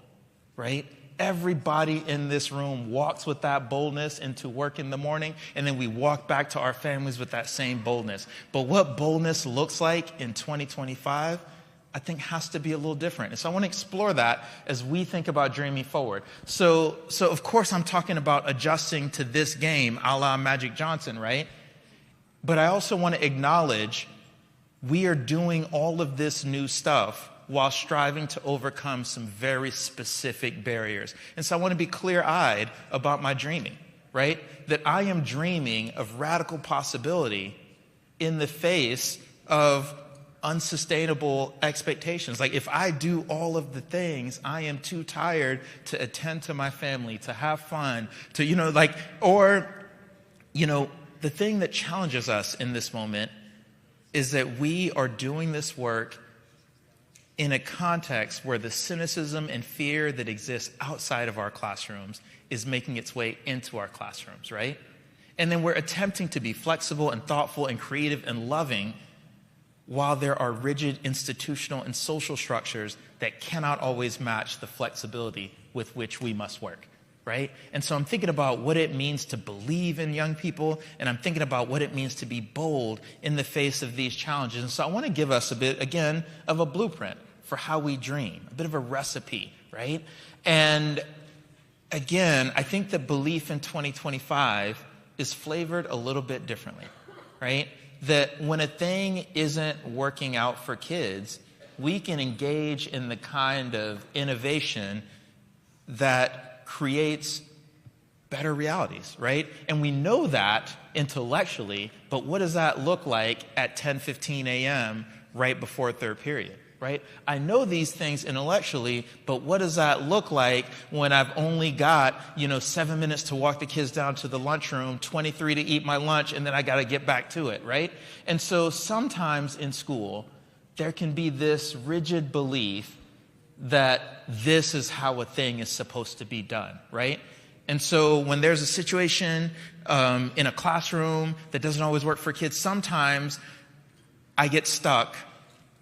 right? Everybody in this room walks with that boldness into work in the morning, and then we walk back to our families with that same boldness. But what boldness looks like in 2025, I think has to be a little different. And so I want to explore that as we think about dreaming forward. So of course I'm talking about adjusting to this game a la Magic Johnson, right? But I also want to acknowledge we are doing all of this new stuff while striving to overcome some very specific barriers. And so I want to be clear-eyed about my dreaming, right? That I am dreaming of radical possibility in the face of unsustainable expectations. Like if I do all of the things, I am too tired to attend to my family, to have fun, to, the thing that challenges us in this moment is that we are doing this work in a context where the cynicism and fear that exists outside of our classrooms is making its way into our classrooms, right? And then we're attempting to be flexible and thoughtful and creative and loving while there are rigid institutional and social structures that cannot always match the flexibility with which we must work, right? And so I'm thinking about what it means to believe in young people, and I'm thinking about what it means to be bold in the face of these challenges. And so I want to give us a bit, again, of a blueprint for how we dream, a bit of a recipe, right? And again, I think that belief in 2025 is flavored a little bit differently, right? That when a thing isn't working out for kids, we can engage in the kind of innovation that creates better realities, right? And we know that intellectually, but what does that look like at 10:15 a.m. right before third period, right? I know these things intellectually, but what does that look like when I've only got, 7 minutes to walk the kids down to the lunchroom, 23 to eat my lunch, and then I got to get back to it, right? And so sometimes in school, there can be this rigid belief that this is how a thing is supposed to be done, right? And so when there's a situation in a classroom that doesn't always work for kids, sometimes I get stuck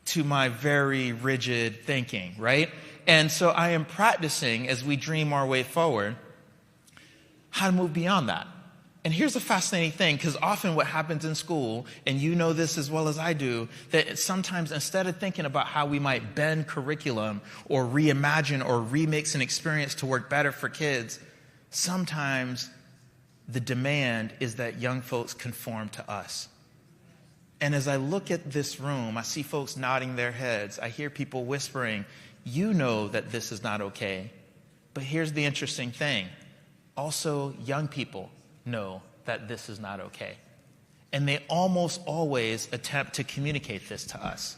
to my very rigid thinking, right? And so I am practicing as we dream our way forward how to move beyond that. And here's a fascinating thing, because often what happens in school, and you know this as well as I do, that sometimes instead of thinking about how we might bend curriculum or reimagine or remix an experience to work better for kids, sometimes the demand is that young folks conform to us. And as I look at this room, I see folks nodding their heads. I hear people whispering, you know that this is not okay. But here's the interesting thing. Also, young people know that this is not okay. And they almost always attempt to communicate this to us,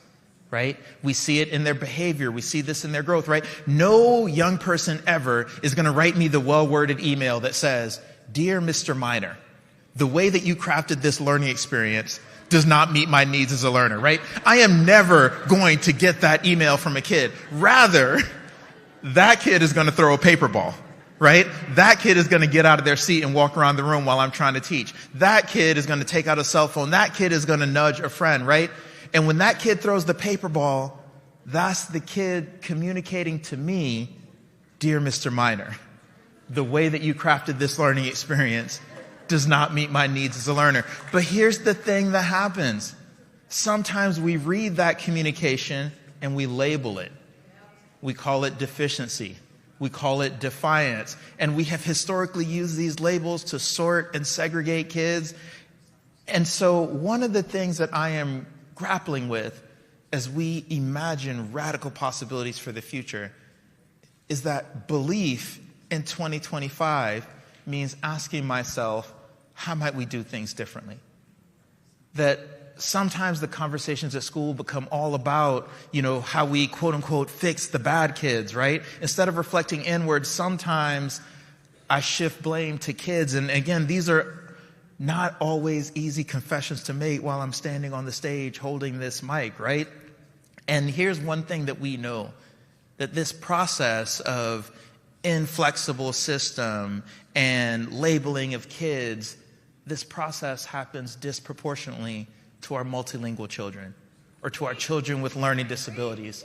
right? We see it in their behavior. We see this in their growth, right? No young person ever is going to write me the well-worded email that says, "Dear Mr. Minor, the way that you crafted this learning experience does not meet my needs as a learner," right? I am never going to get that email from a kid. Rather, that kid is going to throw a paper ball, right? That kid is going to get out of their seat and walk around the room while I'm trying to teach. That kid is going to take out a cell phone. That kid is going to nudge a friend, right? And when that kid throws the paper ball, that's the kid communicating to me, "Dear Mr. Minor, the way that you crafted this learning experience does not meet my needs as a learner." But here's the thing that happens. Sometimes we read that communication and we label it. We call it deficiency. We call it defiance. And we have historically used these labels to sort and segregate kids. And so one of the things that I am grappling with as we imagine radical possibilities for the future is that belief in 2025 means asking myself, how might we do things differently? That sometimes the conversations at school become all about, how we quote unquote fix the bad kids, right? Instead of reflecting inward, sometimes I shift blame to kids. And again, these are not always easy confessions to make while I'm standing on the stage holding this mic, right? And here's one thing that we know, that this process of inflexible system and labeling of kids, this process happens disproportionately to our multilingual children, or to our children with learning disabilities,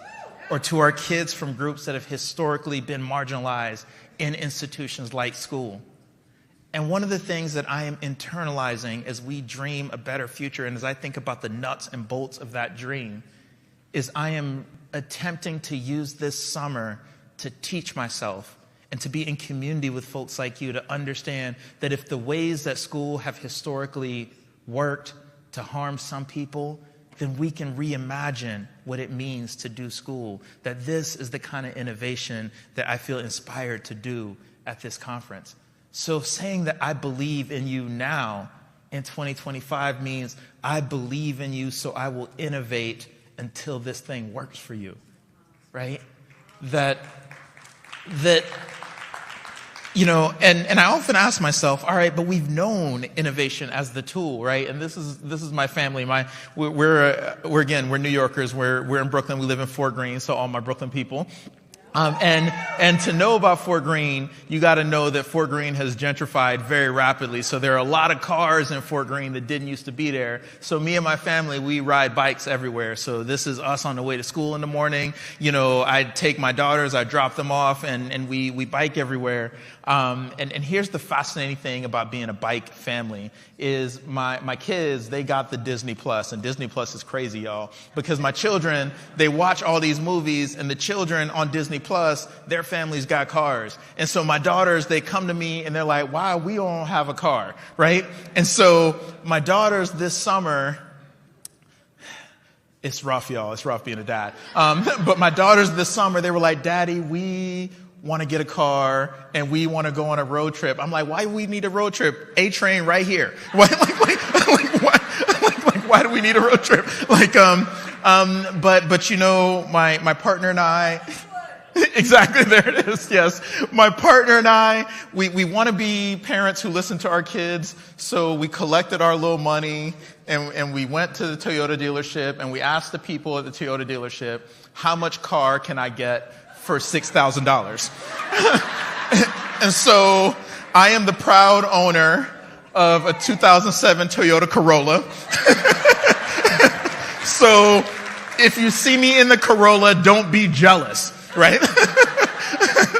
or to our kids from groups that have historically been marginalized in institutions like school. And one of the things that I am internalizing as we dream a better future, and as I think about the nuts and bolts of that dream, is I am attempting to use this summer to teach myself and to be in community with folks like you to understand that if the ways that school have historically worked to harm some people, then we can reimagine what it means to do school. That this is the kind of innovation that I feel inspired to do at this conference. So saying that I believe in you now in 2025 means I believe in you, so I will innovate until this thing works for you, right? That you know, and I often ask myself, all right, but we've known innovation as the tool, right? And this is my family. We're New Yorkers. We're in Brooklyn. We live in Fort Greene, so all my Brooklyn people. And to know about Fort Greene, you got to know that Fort Greene has gentrified very rapidly. So there are a lot of cars in Fort Greene that didn't used to be there. So me and my family, we ride bikes everywhere. So this is us on the way to school in the morning. You know, I take my daughters, I drop them off, and we bike everywhere. And here's the fascinating thing about being a bike family is my kids, they got the Disney Plus, and Disney Plus is crazy, y'all, because my children, they watch all these movies, and the children on Disney Plus, their families got cars. And so my daughters, they come to me and they're like, why we don't have a car, right? And so my daughters this summer, it's rough, y'all. It's rough being a dad. But my daughters this summer, they were like, Daddy, we want to get a car and we want to go on a road trip. I'm like, why do we need a road trip? A-Train right here. Why do we need a road trip? But you know, my partner and I, exactly, there it is, yes. My partner and I, we want to be parents who listen to our kids, so we collected our little money and we went to the Toyota dealership and we asked the people at the Toyota dealership, how much car can I get for $6,000? And so I am the proud owner of a 2007 Toyota Corolla. So if you see me in the Corolla, don't be jealous, right?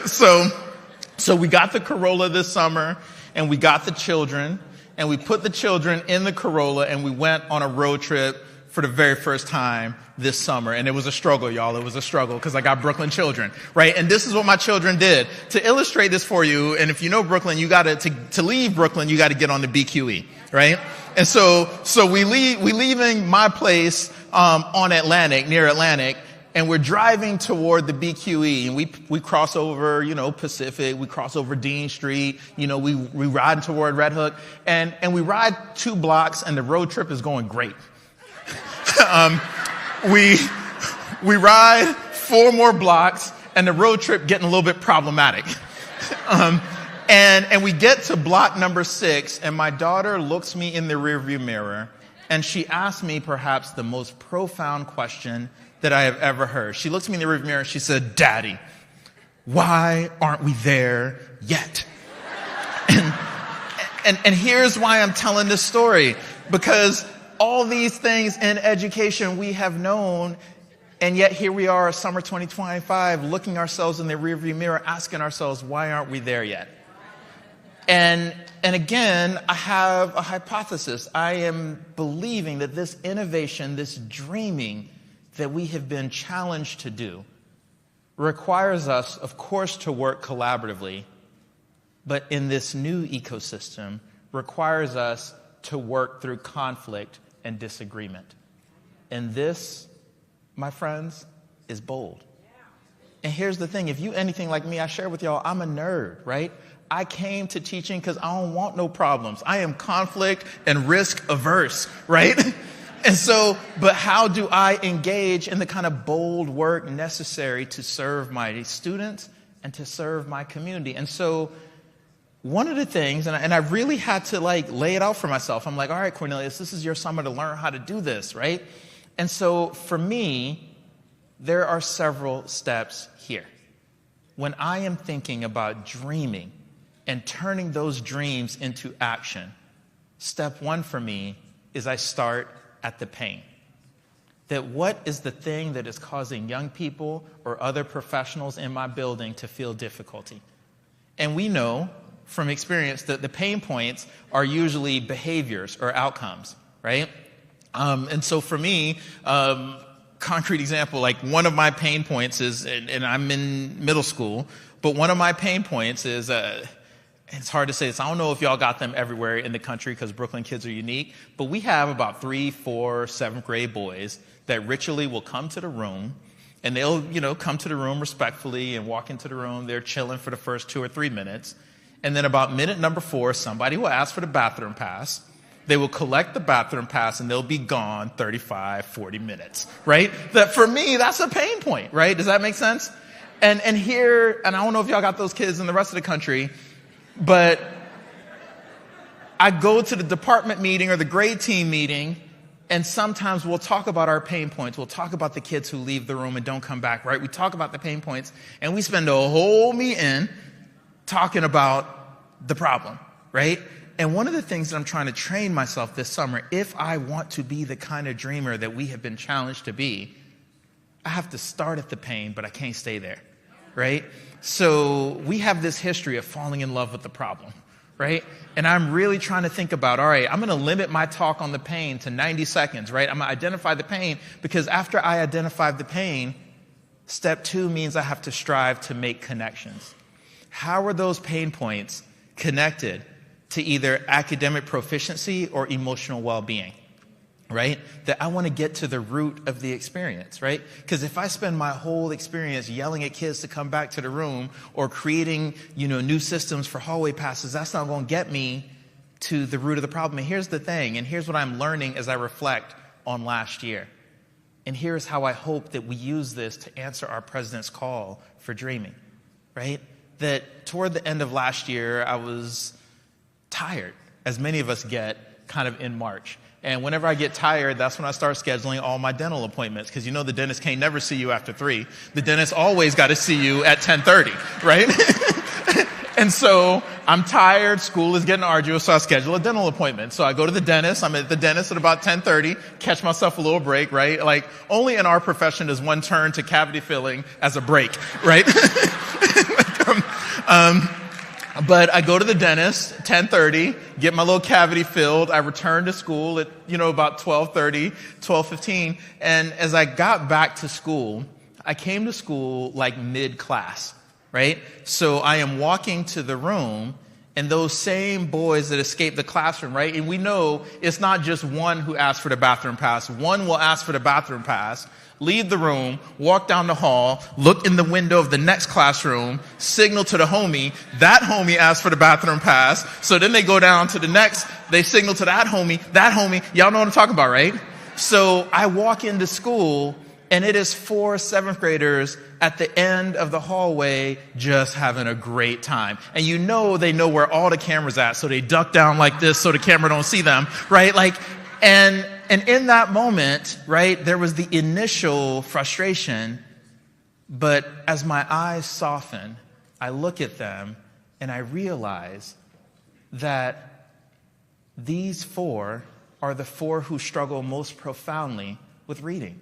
So we got the Corolla this summer and we got the children and we put the children in the Corolla and we went on a road trip for the very first time this summer. And it was a struggle, y'all. It was a struggle because I got Brooklyn children, right? And this is what my children did. To illustrate this for you, and if you know Brooklyn, you got to leave Brooklyn, you got to get on the BQE, right? And so we leaving my place on Atlantic, near Atlantic, and we're driving toward the BQE, and we cross over, you know, Pacific, we cross over Dean Street, you know, we ride toward Red Hook, and we ride 2 blocks, and the road trip is going great. We ride 4 more blocks, and the road trip getting a little bit problematic. And we get to block number 6, and my daughter looks me in the rearview mirror, and she asks me perhaps the most profound question that I have ever heard. She looks me in the rearview mirror and she said, Daddy, why aren't we there yet? And here's why I'm telling this story, because all these things in education we have known, and yet here we are, summer 2025, looking ourselves in the rearview mirror, asking ourselves, why aren't we there yet? And again, I have a hypothesis. I am believing that this innovation, this dreaming that we have been challenged to do, requires us, of course, to work collaboratively, but in this new ecosystem, requires us to work through conflict and disagreement. And this, my friends, is bold. And here's the thing, if you anything like me, I share with y'all, I'm a nerd, right? I came to teaching because I don't want no problems. I am conflict and risk averse, right? And so, but how do I engage in the kind of bold work necessary to serve my students and to serve my community? And so one of the things, and I really had to like lay it out for myself. I'm like, all right, Cornelius, this is your summer to learn how to do this, right? And so for me, there are several steps here. When I am thinking about dreaming and turning those dreams into action, step one for me is I start at the pain. That what is the thing that is causing young people or other professionals in my building to feel difficulty? And we know from experience that the pain points are usually behaviors or outcomes, right? And so for me, concrete example, like one of my pain points is, and I'm in middle school, but one of my pain points is, it's hard to say this. I don't know if y'all got them everywhere in the country because Brooklyn kids are unique, but we have about 3, 4, 7th grade boys that ritually will come to the room, and they'll, come to the room respectfully and walk into the room. They're chilling for the first 2 or 3 minutes. And then about minute number 4, somebody will ask for the bathroom pass. They will collect the bathroom pass and they'll be gone 35, 40 minutes, right? That for me, that's a pain point, right? Does that make sense? And here, and I don't know if y'all got those kids in the rest of the country, but I go to the department meeting or the grade team meeting, and sometimes we'll talk about our pain points. We'll talk about the kids who leave the room and don't come back, right? We talk about the pain points, and we spend a whole meeting talking about the problem, right? And one of the things that I'm trying to train myself this summer, if I want to be the kind of dreamer that we have been challenged to be, I have to start at the pain, but I can't stay there, right? So we have this history of falling in love with the problem, right? And I'm really trying to think about, all right, I'm going to limit my talk on the pain to 90 seconds, right? I'm going to identify the pain, because after I identify the pain, step 2 means I have to strive to make connections. How are those pain points connected to either academic proficiency or emotional well-being, right? That I want to get to the root of the experience, right? Because if I spend my whole experience yelling at kids to come back to the room or creating, new systems for hallway passes, that's not going to get me to the root of the problem. And here's the thing, and here's what I'm learning as I reflect on last year. And here's how I hope that we use this to answer our president's call for dreaming, right? That toward the end of last year, I was tired, as many of us get kind of in March. And whenever I get tired, that's when I start scheduling all my dental appointments, because the dentist can't never see you after 3. The dentist always got to see you at 10:30, right? And so I'm tired, school is getting arduous, so I schedule a dental appointment. So I go to the dentist, I'm at the dentist at about 10:30, catch myself a little break, right? Like, only in our profession does one turn to cavity filling as a break, right? But I go to the dentist, 10:30, get my little cavity filled. I return to school at, about 12:30, 12:15. And as I got back to school, I came to school like mid-class, right? So I am walking to the room, and those same boys that escaped the classroom, right? And we know it's not just one who asked for the bathroom pass. One will ask for the bathroom pass, leave the room, walk down the hall, look in the window of the next classroom, signal to the homie. That homie asked for the bathroom pass. So then they go down to the next, they signal to that homie. Y'all know what I'm talking about, right? So I walk into school, and it is 4 7th graders at the end of the hallway just having a great time. And they know where all the cameras at, so they duck down like this so the camera don't see them, right? And in that moment, right, there was the initial frustration, but as my eyes soften, I look at them and I realize that these 4 are the 4 who struggle most profoundly with reading,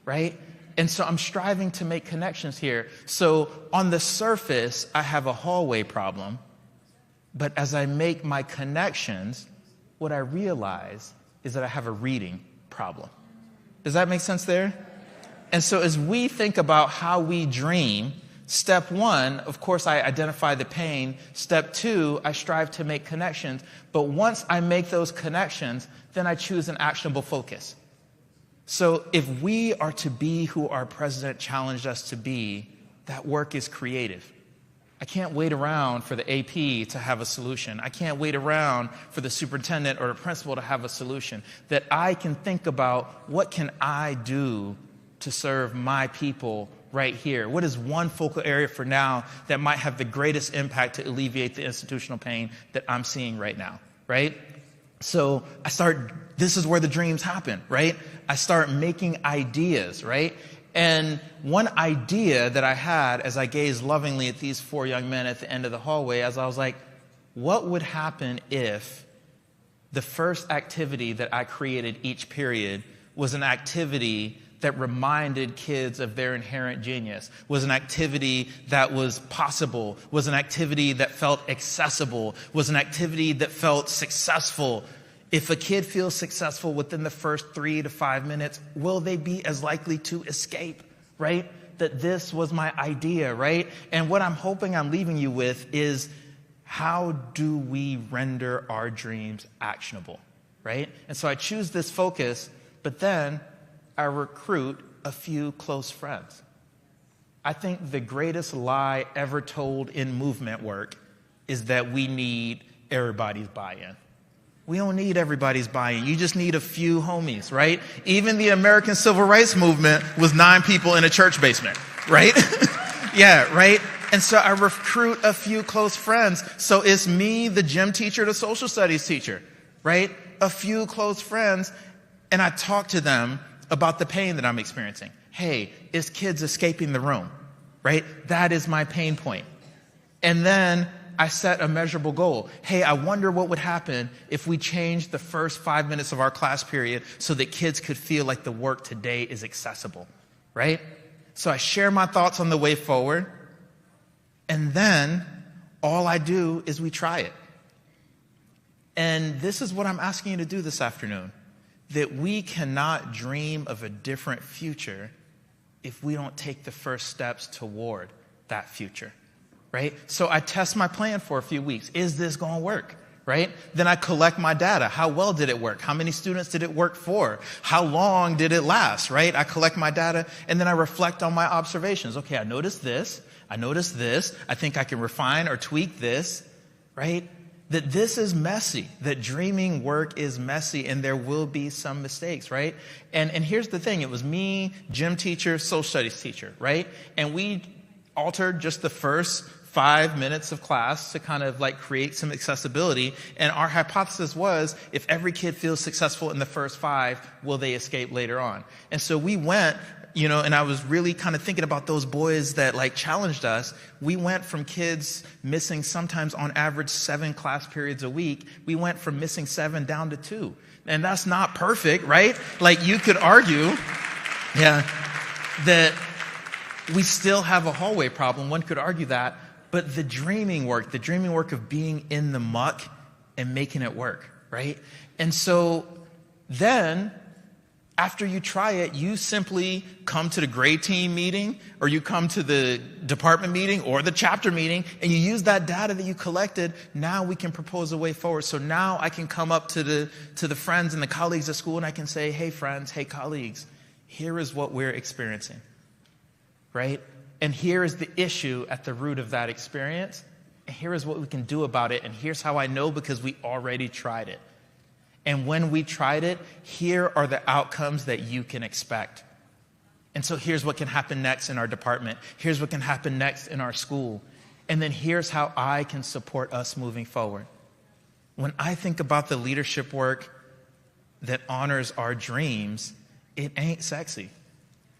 right? And so I'm striving to make connections here. So on the surface, I have a hallway problem, but as I make my connections, what I realize is that I have a reading problem. Does that make sense there? And so as we think about how we dream, step 1, of course, I identify the pain. Step 2, I strive to make connections. But once I make those connections, then I choose an actionable focus. So if we are to be who our president challenged us to be, that work is creative. I can't wait around for the AP to have a solution. I can't wait around for the superintendent or the principal to have a solution. That I can think about, what can I do to serve my people right here? What is one focal area for now that might have the greatest impact to alleviate the institutional pain that I'm seeing right now, right? So this is where the dreams happen, right? I start making ideas, right? And one idea that I had as I gazed lovingly at these 4 young men at the end of the hallway, as I was like, what would happen if the first activity that I created each period was an activity that reminded kids of their inherent genius, was an activity that was possible, was an activity that felt accessible, was an activity that felt successful. If a kid feels successful within the first 3 to 5 minutes, will they be as likely to escape, right? That this was my idea, right? And what I'm hoping I'm leaving you with is, how do we render our dreams actionable, right? And so I choose this focus, but then I recruit a few close friends. I think the greatest lie ever told in movement work is that we need everybody's buy-in. We don't need everybody's buy-in. You just need a few homies, right? Even the American Civil Rights Movement was 9 people in a church basement, right? Yeah, right? And so I recruit a few close friends. So it's me, the gym teacher, the social studies teacher, right? A few close friends. And I talk to them about the pain that I'm experiencing. Hey, is kids escaping the room, right? That is my pain point. And then I set a measurable goal. Hey, I wonder what would happen if we changed the first 5 minutes of our class period so that kids could feel like the work today is accessible, right? So I share my thoughts on the way forward. And then all I do is we try it. And this is what I'm asking you to do this afternoon. That we cannot dream of a different future if we don't take the first steps toward that future, right? So I test my plan for a few weeks. Is this going to work, right? Then I collect my data. How well did it work? How many students did it work for? How long did it last, right? I collect my data, and then I reflect on my observations. Okay, I noticed this. I noticed this. I think I can refine or tweak this, right? That this is messy, that dreaming work is messy, and there will be some mistakes, right? And here's the thing. It was me, gym teacher, social studies teacher, right? And we altered just the first 5 minutes of class to kind of like create some accessibility. And our hypothesis was, if every kid feels successful in the first 5, will they escape later on? And so we went, and I was really kind of thinking about those boys that like challenged us. We went from kids missing sometimes on average 7 class periods a week. We went from missing 7 down to 2. And that's not perfect, right? Like you could argue, that we still have a hallway problem. One could argue that. But the dreaming work of being in the muck and making it work, right? And so then, after you try it, you simply come to the grade team meeting, or you come to the department meeting or the chapter meeting, and you use that data that you collected. Now we can propose a way forward. So now I can come up to the friends and the colleagues at school, and I can say, hey friends, hey colleagues, here is what we're experiencing, right? And here is the issue at the root of that experience. And here is what we can do about it. And here's how I know, because we already tried it. And when we tried it, here are the outcomes that you can expect. And so here's what can happen next in our department. Here's what can happen next in our school. And then here's how I can support us moving forward. When I think about the leadership work that honors our dreams, it ain't sexy.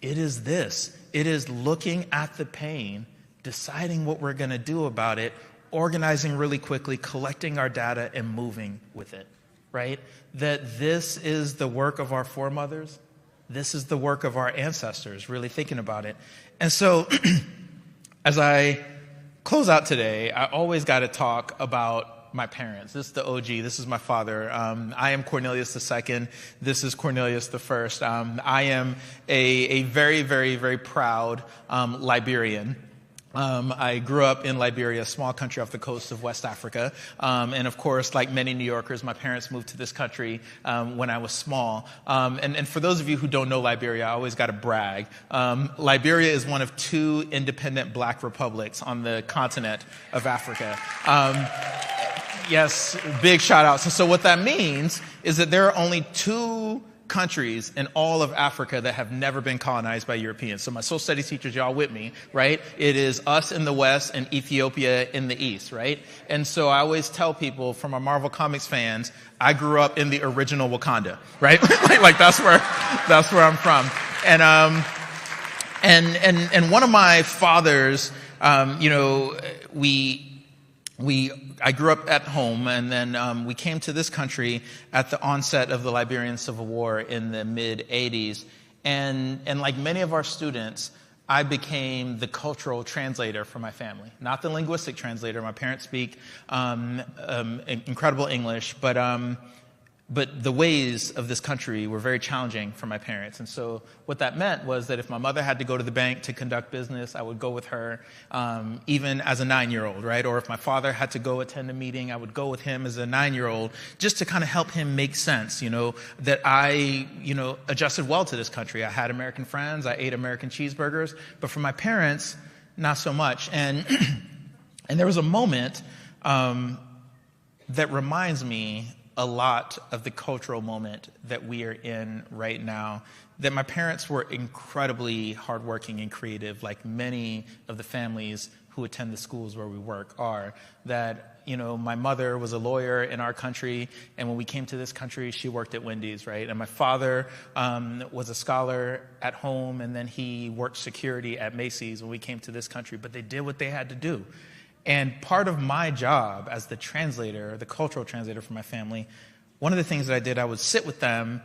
It is this. It is looking at the pain, deciding what we're going to do about it, organizing really quickly, collecting our data, and moving with it, right? That this is the work of our foremothers. This is the work of our ancestors, really thinking about it. And so as I close out today, I always got to talk about my parents. This is the OG. This is my father. I am Cornelius II. This is Cornelius I. I am a very, very, very proud Liberian. I grew up in Liberia, a small country off the coast of West Africa. And of course, like many New Yorkers, my parents moved to this country when I was small. And for those of you who don't know Liberia, I always got to brag. Liberia is one of 2 independent black republics on the continent of Africa. Yes, big shout outs. And so what that means is that there are only 2 countries in all of Africa that have never been colonized by Europeans. So my social studies teachers, y'all with me, right? It is us in the West and Ethiopia in the East, right? And so I always tell people, from our Marvel Comics fans, I grew up in the original Wakanda, right? like that's where I'm from. And one of my fathers, I grew up at home, and then we came to this country at the onset of the Liberian Civil War in the mid-'80s. And like many of our students, I became the cultural translator for my family, not the linguistic translator. My parents speak incredible English, but the ways of this country were very challenging for my parents. And so what that meant was that if my mother had to go to the bank to conduct business, I would go with her, even as a 9-year-old, right? Or if my father had to go attend a meeting, I would go with him as a 9-year-old, just to kind of help him make sense, that I, adjusted well to this country. I had American friends, I ate American cheeseburgers, but for my parents, not so much. And there was a moment that reminds me a lot of the cultural moment that we are in right now, that my parents were incredibly hardworking and creative, like many of the families who attend the schools where we work are. That, my mother was a lawyer in our country, and when we came to this country, she worked at Wendy's, right? And my father was a scholar at home, and then he worked security at Macy's when we came to this country, but they did what they had to do. And part of my job as the translator, the cultural translator for my family, one of the things that I did, I would sit with them,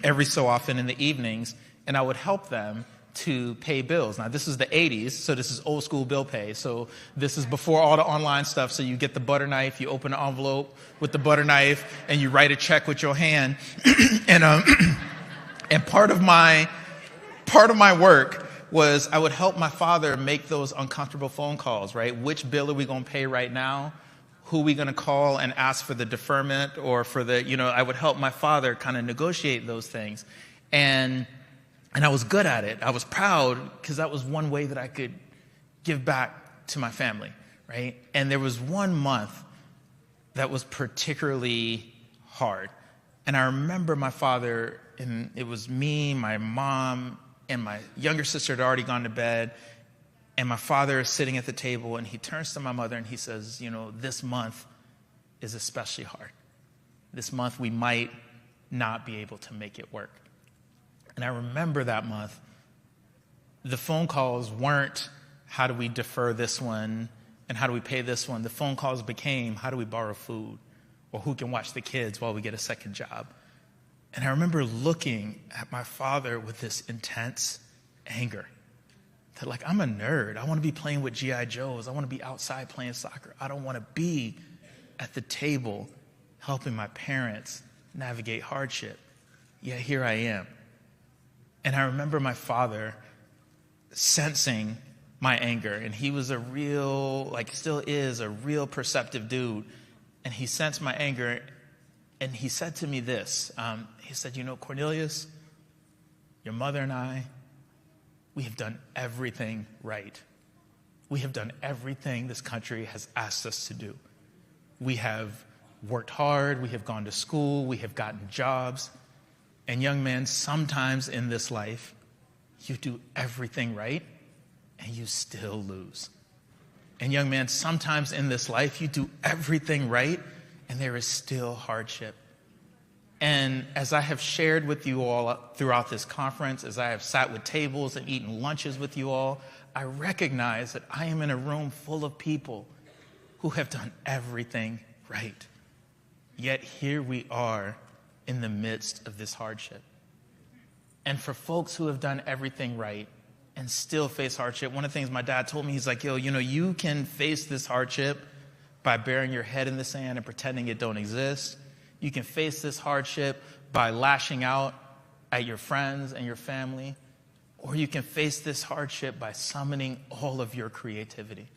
every so often in the evenings, and I would help them to pay bills. Now, this is the 80s, so this is old school bill pay. So this is before all the online stuff. So you get the butter knife, you open an envelope with the butter knife, and you write a check with your hand. And part of my work was I would help my father make those uncomfortable phone calls, right? Which bill are we going to pay right now? Who are we going to call and ask for the deferment or for the, I would help my father kind of negotiate those things. And I was good at it. I was proud because that was one way that I could give back to my family, right? And there was one month that was particularly hard. And I remember my father, and it was me, my mom, and my younger sister had already gone to bed, and my father is sitting at the table, and he turns to my mother and he says, this month is especially hard. This month we might not be able to make it work. And I remember that month, the phone calls weren't, how do we defer this one and how do we pay this one? The phone calls became, how do we borrow food? Or who can watch the kids while we get a second job? And I remember looking at my father with this intense anger. That I'm a nerd. I want to be playing with G.I. Joes. I want to be outside playing soccer. I don't want to be at the table helping my parents navigate hardship. Yet here I am. And I remember my father sensing my anger. And he was a real, still is a real perceptive dude. And he sensed my anger. And he said to me this, he said, Cornelius, your mother and I, we have done everything right. We have done everything this country has asked us to do. We have worked hard, we have gone to school, we have gotten jobs. And young man, sometimes in this life, you do everything right and you still lose. And young man, sometimes in this life, you do everything right and there is still hardship. And as I have shared with you all throughout this conference, as I have sat with tables and eaten lunches with you all, I recognize that I am in a room full of people who have done everything right. Yet here we are in the midst of this hardship. And for folks who have done everything right and still face hardship, one of the things my dad told me, he's like, you can face this hardship by burying your head in the sand and pretending it don't exist. You can face this hardship by lashing out at your friends and your family, or you can face this hardship by summoning all of your creativity.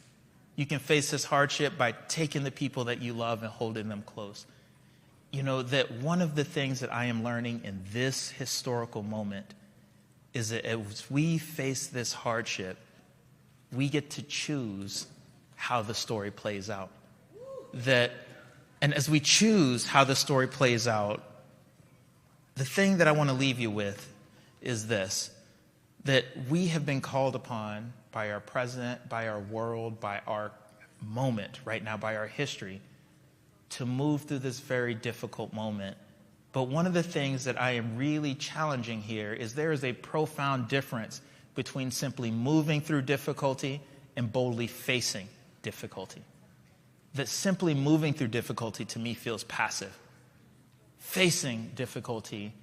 You can face this hardship by taking the people that you love and holding them close. That one of the things that I am learning in this historical moment is that as we face this hardship, we get to choose how the story plays out. And as we choose how the story plays out, The thing that I want to leave you with is this, that we have been called upon by our president, by our world, by our moment right now, by our history, to move through this very difficult moment. But one of the things that I am really challenging here is there is a profound difference between simply moving through difficulty and boldly facing difficulty. That simply moving through difficulty to me feels passive. Facing difficulty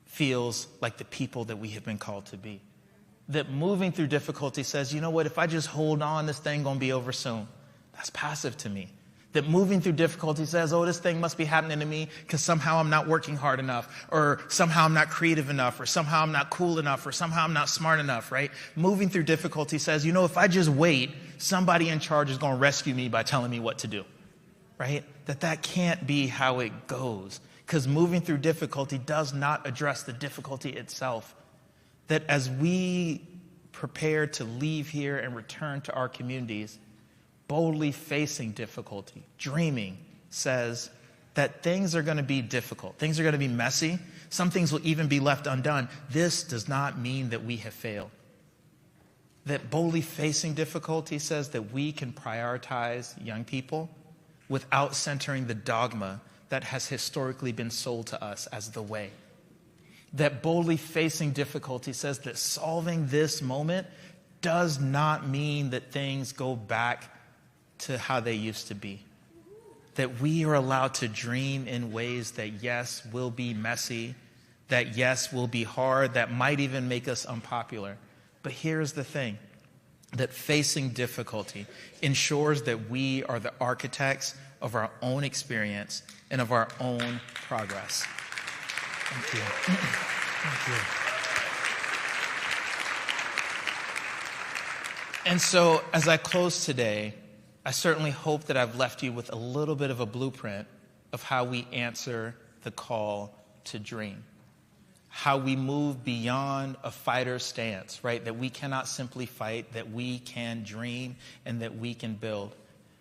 feels like the people that we have been called to be. That moving through difficulty says, you know what, if I just hold on, this thing gonna be over soon. That's passive to me. That moving through difficulty says, oh, this thing must be happening to me because somehow I'm not working hard enough, or somehow I'm not creative enough, or somehow I'm not cool enough, or somehow I'm not smart enough, right? Moving through difficulty says, you know, if I just wait, somebody in charge is going to rescue me by telling me what to do, right? That can't be how it goes, because moving through difficulty does not address the difficulty itself. That as we prepare to leave here and return to our communities, boldly facing difficulty, dreaming, says that things are going to be difficult. Things are going to be messy. Some things will even be left undone. This does not mean that we have failed. That boldly facing difficulty says that we can prioritize young people without centering the dogma that has historically been sold to us as the way. That boldly facing difficulty says that solving this moment does not mean that things go back to how they used to be. That we are allowed to dream in ways that, yes, will be messy, that, yes, will be hard, that might even make us unpopular. But here's the thing, that facing difficulty ensures that we are the architects of our own experience and of our own progress. Thank you. Thank you. And so, as I close today, I certainly hope that I've left you with a little bit of a blueprint of how we answer the call to dream. How we move beyond a fighter stance, right? That we cannot simply fight, that we can dream and that we can build.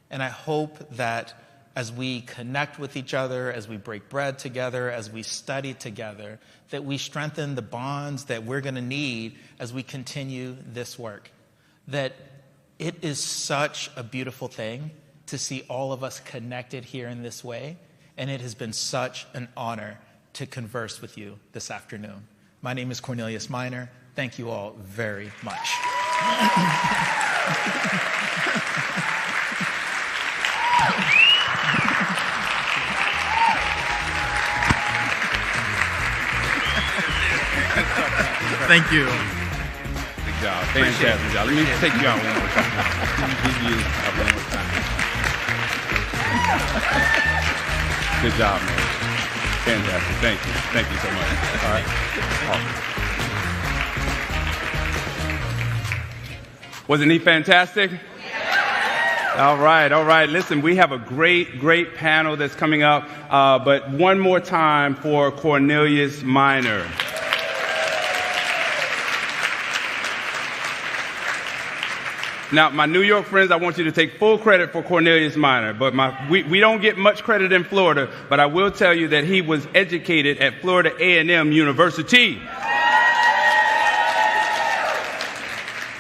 And I hope that as we connect with each other, as we break bread together, as we study together, that we strengthen the bonds that we're going to need as we continue this work. That it is such a beautiful thing to see all of us connected here in this way, and it has been such an honor to converse with you this afternoon. My name is Cornelius Minor. Thank you all very much. Thank you. Good job. Fantastic job. Let me take you out one more time. Let me give you up one more time. Good job, man. Fantastic. Thank you. Thank you so much. All right. Awesome. Wasn't he fantastic? All right, all right. Listen, we have a great panel that's coming up. But one more time for Cornelius Minor. Now, my New York friends, I want you to take full credit for Cornelius Minor, but we don't get much credit in Florida, but I will tell you that he was educated at Florida A&M University.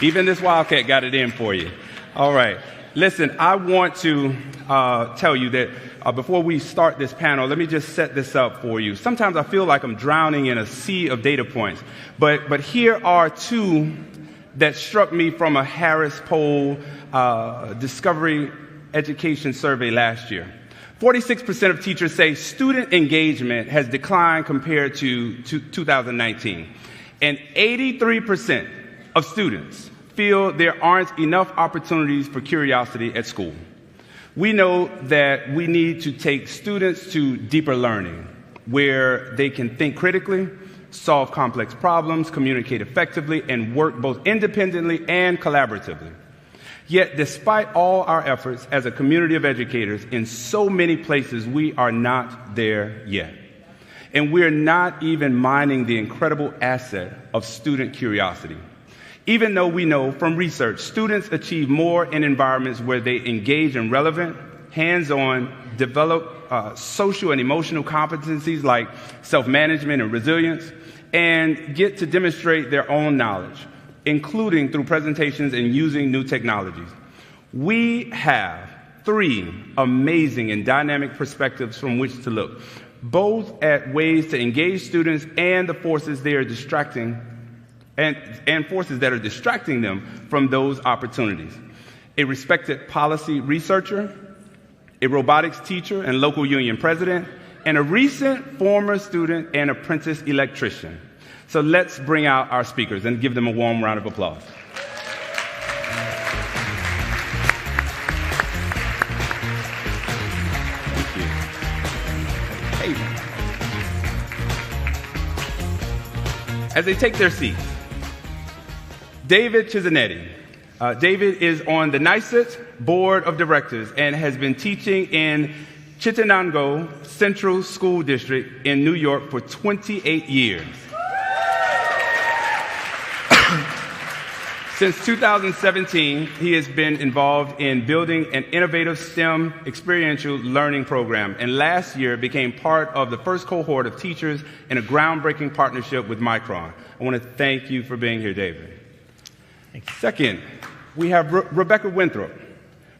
Even this Wildcat got it in for you. All right. Listen, I want to tell you that before we start this panel, let me just set this up for you. Sometimes I feel like I'm drowning in a sea of data points, but here are two that struck me from a Harris Poll Discovery Education survey last year. 46% of teachers say student engagement has declined compared to 2019. And 83% of students feel there aren't enough opportunities for curiosity at school. We know that we need to take students to deeper learning, where they can think critically, solve complex problems, communicate effectively, and work both independently and collaboratively. Yet, despite all our efforts as a community of educators, in so many places we are not there yet. And we're not even mining the incredible asset of student curiosity. Even though we know from research, students achieve more in environments where they engage in relevant, hands-on, develop social and emotional competencies like self-management and resilience, and get to demonstrate their own knowledge, including through presentations and using new technologies. We have 3 amazing and dynamic perspectives from which to look, both at ways to engage students and the forces they are distracting and forces that are distracting them from those opportunities. A respected policy researcher, a robotics teacher and local union president, and a recent former student and apprentice electrician. So let's bring out our speakers and give them a warm round of applause. Thank you. Hey. As they take their seats, David Chizinetti. David is on the NYSUT Board of Directors and has been teaching in Chittenango Central School District in New York for 28 years. Since 2017, he has been involved in building an innovative STEM experiential learning program, and last year became part of the first cohort of teachers in a groundbreaking partnership with Micron. I want to thank you for being here, David. Second, we have Rebecca Winthrop.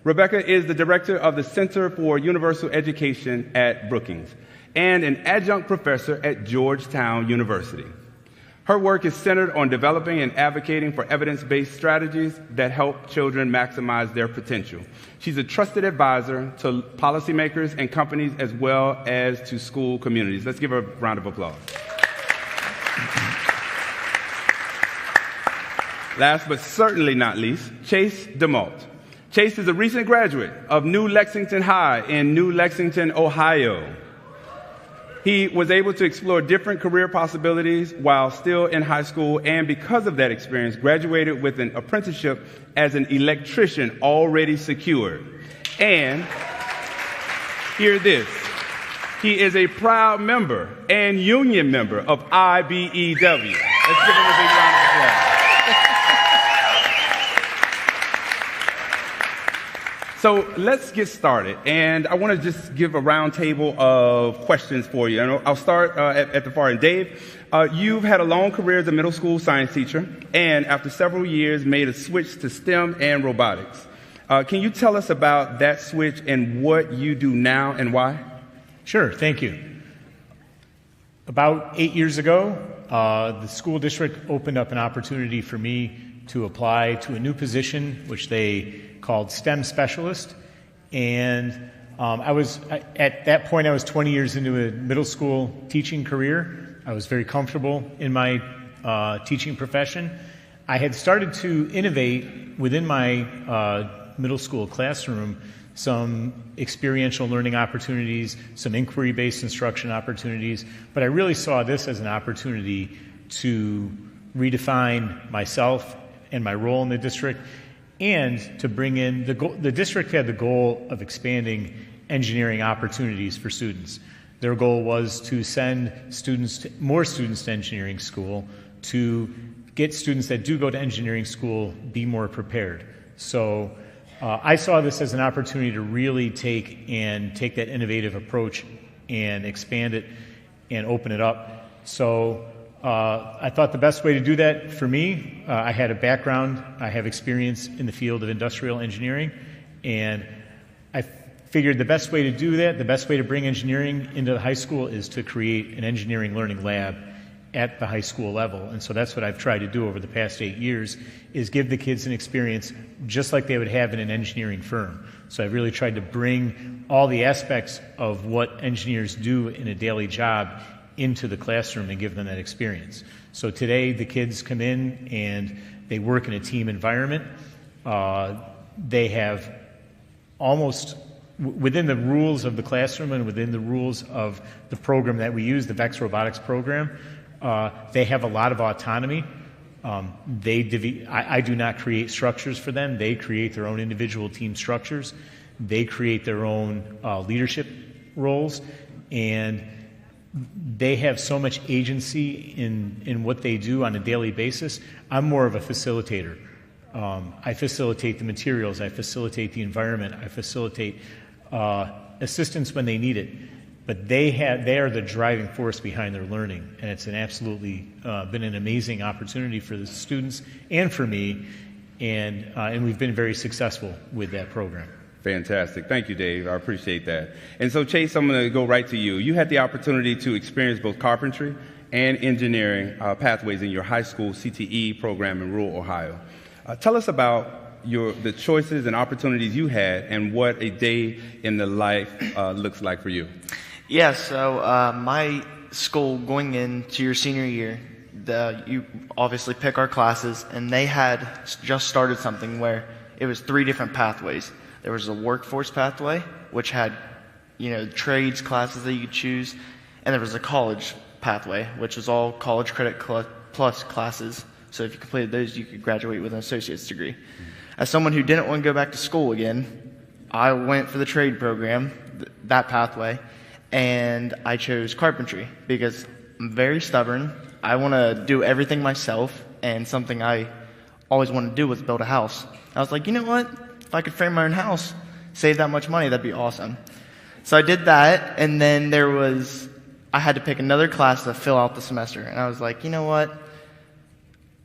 Rebecca is the director of the Center for Universal Education at Brookings and an adjunct professor at Georgetown University. Her work is centered on developing and advocating for evidence-based strategies that help children maximize their potential. She's a trusted advisor to policymakers and companies as well as to school communities. Let's give her a round of applause. Last but certainly not least, Chase DeMalt. Chase is a recent graduate of New Lexington High in New Lexington, Ohio. He was able to explore different career possibilities while still in high school, and because of that experience, graduated with an apprenticeship as an electrician already secured. And hear this, he is a proud member and union member of IBEW. Let's give him a big round of applause. So let's get started, and I want to just give a round table of questions for you. And I'll start at the far end. Dave, you've had a long career as a middle school science teacher, and after several years made a switch to STEM and robotics. Can you tell us about that switch and what you do now and why? Sure, thank you. About 8 years ago, the school district opened up an opportunity for me to apply to a new position, which they called STEM specialist. And at that point, I was 20 years into a middle school teaching career. I was very comfortable in my teaching profession. I had started to innovate within my middle school classroom some experiential learning opportunities, some inquiry-based instruction opportunities, but I really saw this as an opportunity to redefine myself and my role in the district, and to bring in the district had the goal of expanding engineering opportunities for students. Their goal was to send more students to engineering school, to get students that do go to engineering school be more prepared. So I saw this as an opportunity to really take that innovative approach and expand it and open it up. So I thought the best way to do that for me, I had a background, I have experience in the field of industrial engineering, and I figured the best way to do that, the best way to bring engineering into the high school is to create an engineering learning lab at the high school level. And so that's what I've tried to do over the past 8 years, is give the kids an experience just like they would have in an engineering firm. So I've really tried to bring all the aspects of what engineers do in a daily job into the classroom and give them that experience. So today the kids come in and they work in a team environment. They have almost, within the rules of the classroom and within the rules of the program that we use, the VEX Robotics program, they have a lot of autonomy. I do not create structures for them. They create their own individual team structures. They create their own leadership roles, and they have so much agency in what they do on a daily basis. I'm more of a facilitator. I facilitate the materials. I facilitate the environment. I facilitate assistance when they need it, but they are the driving force behind their learning, and it's an absolutely been an amazing opportunity for the students and for me, and we've been very successful with that program. Fantastic. Thank you, Dave. I appreciate that. And so, Chase, I'm going to go right to you. You had the opportunity to experience both carpentry and engineering pathways in your high school CTE program in rural Ohio. Tell us about the choices and opportunities you had and what a day in the life looks like for you. Yeah, so my school, going into your senior year, you obviously pick our classes, and they had just started something where it was 3 different pathways. There was a workforce pathway, which had, trades classes that you could choose, and there was a college pathway, which was all college credit plus classes. So if you completed those, you could graduate with an associate's degree. As someone who didn't want to go back to school again, I went for the trade program, that pathway, and I chose carpentry because I'm very stubborn. I want to do everything myself, and something I always wanted to do was build a house. I was like, you know what? If I could frame my own house, save that much money, that'd be awesome. So I did that, and then I had to pick another class to fill out the semester. And I was like, you know what?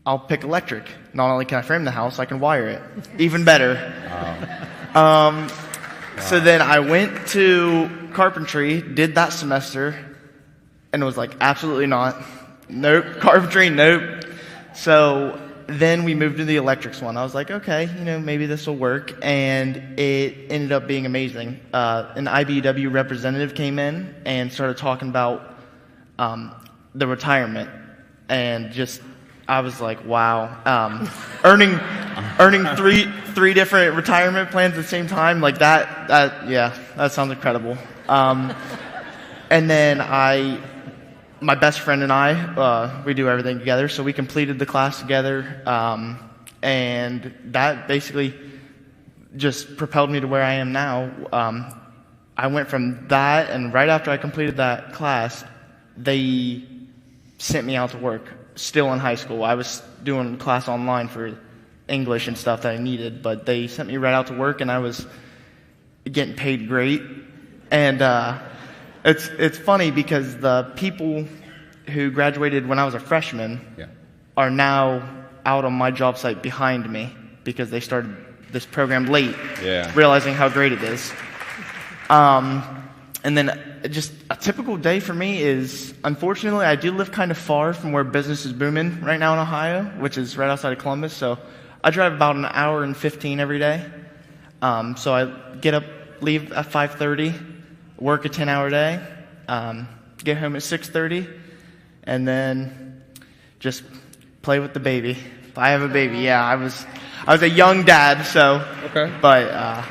I'll pick electric. Not only can I frame the house, I can wire it. Even better. Wow. So then I went to carpentry, did that semester, and was like, absolutely not. Nope. Carpentry, nope. So then we moved to the electrics one. I was like, okay, maybe this will work. And it ended up being amazing. An IBEW representative came in and started talking about the retirement. And I was like, wow. Earning three different retirement plans at the same time, like that sounds incredible. And then my best friend and I, we do everything together, so we completed the class together, and that basically just propelled me to where I am now. I went from that, and right after I completed that class, they sent me out to work, still in high school. I was doing class online for English and stuff that I needed, but they sent me right out to work, and I was getting paid great. And it's funny because the people who graduated when I was a freshman are now out on my job site behind me because they started this program late, realizing how great it is. And then just a typical day for me is, unfortunately, I do live kind of far from where business is booming right now in Ohio, which is right outside of Columbus. So I drive about an hour and 15 every day. So I get up, leave at 5:30, work a 10-hour day, get home at 6:30, and then just play with the baby. If I have a baby, I was a young dad, so. Okay. But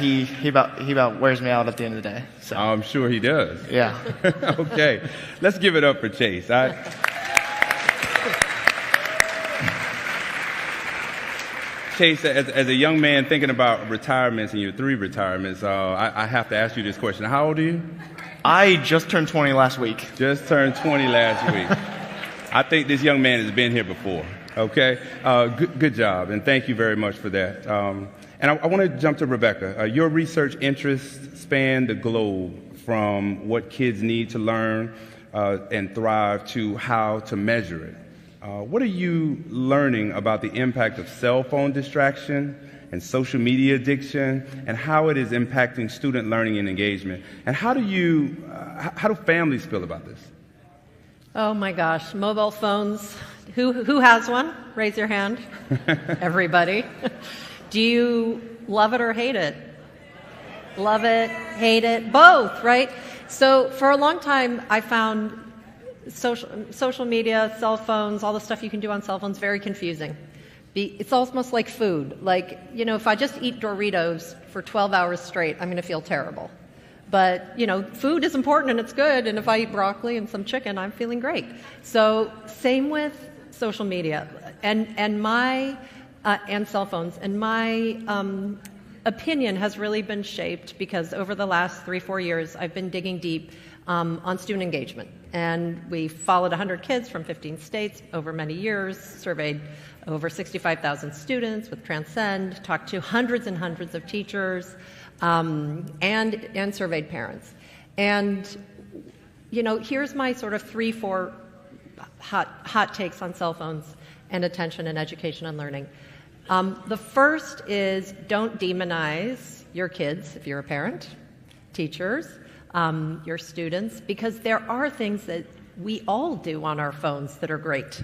he about wears me out at the end of the day. So. I'm sure he does. Yeah. Okay, let's give it up for Chase. Chase, as a young man thinking about retirements and your 3 retirements, I have to ask you this question. How old are you? I just turned 20 last week. Just turned 20 last week. I think this young man has been here before. Okay? Good job, and thank you very much for that. And I want to jump to Rebecca. Your research interests span the globe from what kids need to learn and thrive to how to measure it. What are you learning about the impact of cell phone distraction and social media addiction and how it is impacting student learning and engagement? And how do families feel about this? Oh my gosh, mobile phones. Who has one? Raise your hand. Everybody. Do you love it or hate it? Love it, hate it, both, right? So for a long time, I found social media, cell phones, all the stuff you can do on cell phones, very confusing. It's almost like food. Like, if I just eat Doritos for 12 hours straight, I'm going to feel terrible. But, food is important and it's good, and if I eat broccoli and some chicken, I'm feeling great. So same with social media and cell phones. And my opinion has really been shaped because over the last 3-4 years, I've been digging deep on student engagement And we followed 100 kids from 15 states over many years, surveyed over 65,000 students with Transcend, talked to hundreds and hundreds of teachers, and surveyed parents. And, you know, here's my sort of 3-4 hot takes on cell phones and attention and education and learning. The first is don't demonize your kids if you're a parent, teachers, your students, because there are things that we all do on our phones that are great,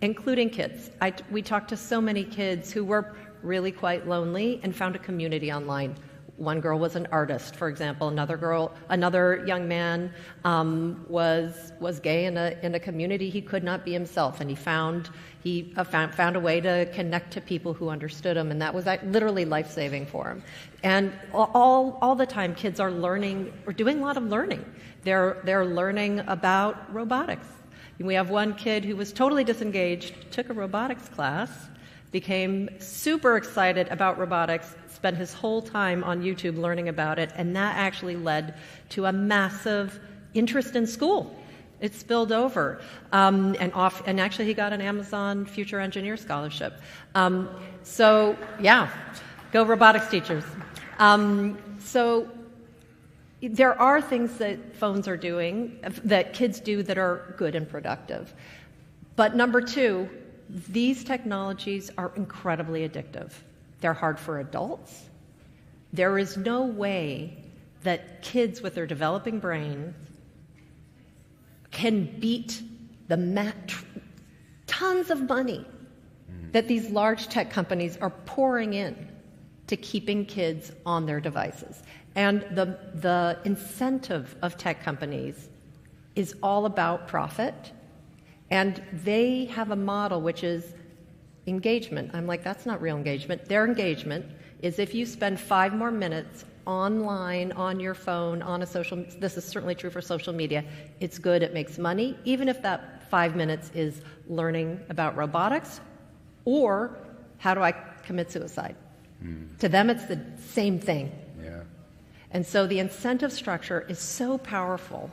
including kids. We talked to so many kids who were really quite lonely and found a community online. One girl was an artist, for example. Another young man was gay in a community he could not be himself, and he found a way to connect to people who understood him, and that was literally life-saving for him. And all the time, kids are learning or doing a lot of learning. They're learning about robotics. We have one kid who was totally disengaged, took a robotics class, became super excited about robotics, spent his whole time on YouTube learning about it, and that actually led to a massive interest in school. It spilled over, and actually he got an Amazon Future Engineer Scholarship. So yeah, go robotics teachers. So there are things that phones are doing, that kids do, that are good and productive. But number two, these technologies are incredibly addictive. They're hard for adults. There is no way that kids with their developing brains can beat the tons of money that these large tech companies are pouring in to keeping kids on their devices. And the incentive of tech companies is all about profit. And they have a model which is engagement. I'm like, that's not real engagement. Their engagement is if you spend 5 more minutes online, on your phone, on a social, this is certainly true for social media, it's good, it makes money, even if that 5 minutes is learning about robotics or how do I commit suicide. To them, it's the same thing. Yeah. And so the incentive structure is so powerful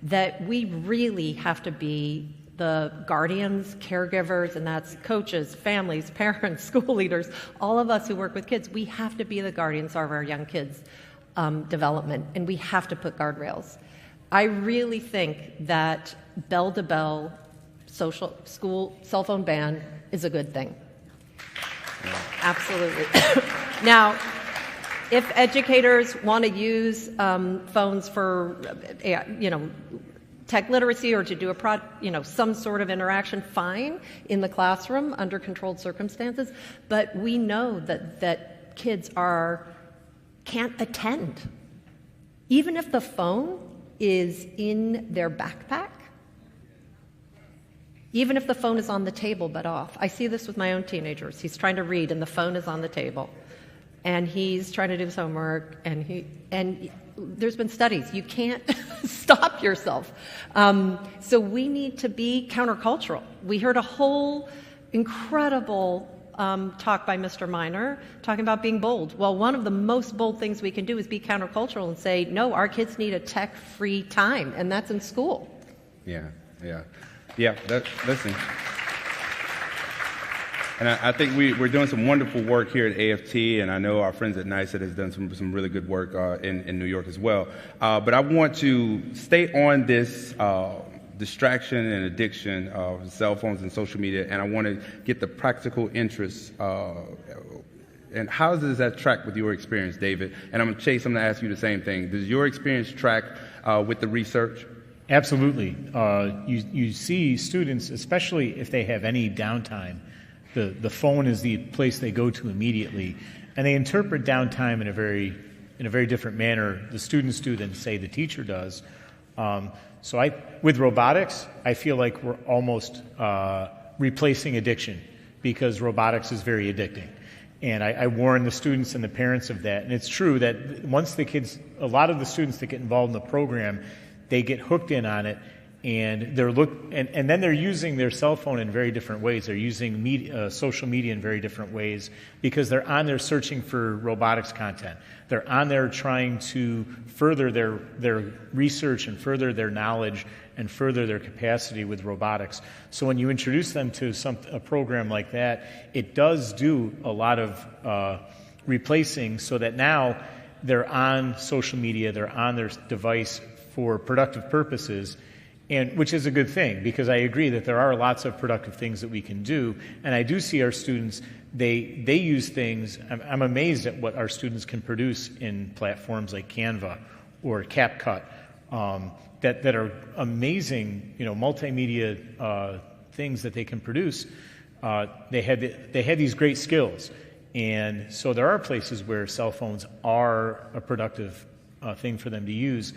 that we really have to be the guardians, caregivers, and that's coaches, families, parents, school leaders, all of us who work with kids, we have to be the guardians of our young kids' development, and we have to put guardrails. I really think that bell-to-bell social school cell phone ban is a good thing. Absolutely. Now, if educators want to use phones for, tech literacy or to do some sort of interaction, fine, in the classroom under controlled circumstances, but we know that kids can't attend. Even if the phone is in their backpack, even if the phone is on the table but off. I see this with my own teenagers. He's trying to read and the phone is on the table. And he's trying to do his homework, and there's been studies. You can't stop yourself. So we need to be countercultural. We heard a whole incredible talk by Mr. Miner talking about being bold. Well, one of the most bold things we can do is be countercultural and say, no, our kids need a tech-free time, and that's in school. Yeah. Listen. And I think we're doing some wonderful work here at AFT, and I know our friends at NYSET has done some really good work in New York as well. But I want to stay on this distraction and addiction of cell phones and social media, and I want to get the practical interests. And how does that track with your experience, David? And Chase, I'm going to ask you the same thing. Does your experience track with the research? Absolutely. You see students, especially if they have any downtime, the phone is the place they go to immediately, and they interpret downtime in a very different manner. The students do than, say, the teacher does. So with robotics, I feel like we're almost replacing addiction, because robotics is very addicting. And I warn the students and the parents of that. And it's true that once a lot of the students that get involved in the program, they get hooked in on it, And then they're using their cell phone in very different ways. They're using social media in very different ways because they're on there searching for robotics content. They're on there trying to further their research and further their knowledge and further their capacity with robotics. So when you introduce them to a program like that, it does do a lot of replacing, so that now they're on social media, they're on their device for productive purposes. And which is a good thing, because I agree that there are lots of productive things that we can do. And I do see our students, they use things, I'm amazed at what our students can produce in platforms like Canva or CapCut, that are amazing, multimedia things that they can produce. They had these great skills. And so there are places where cell phones are a productive thing for them to use.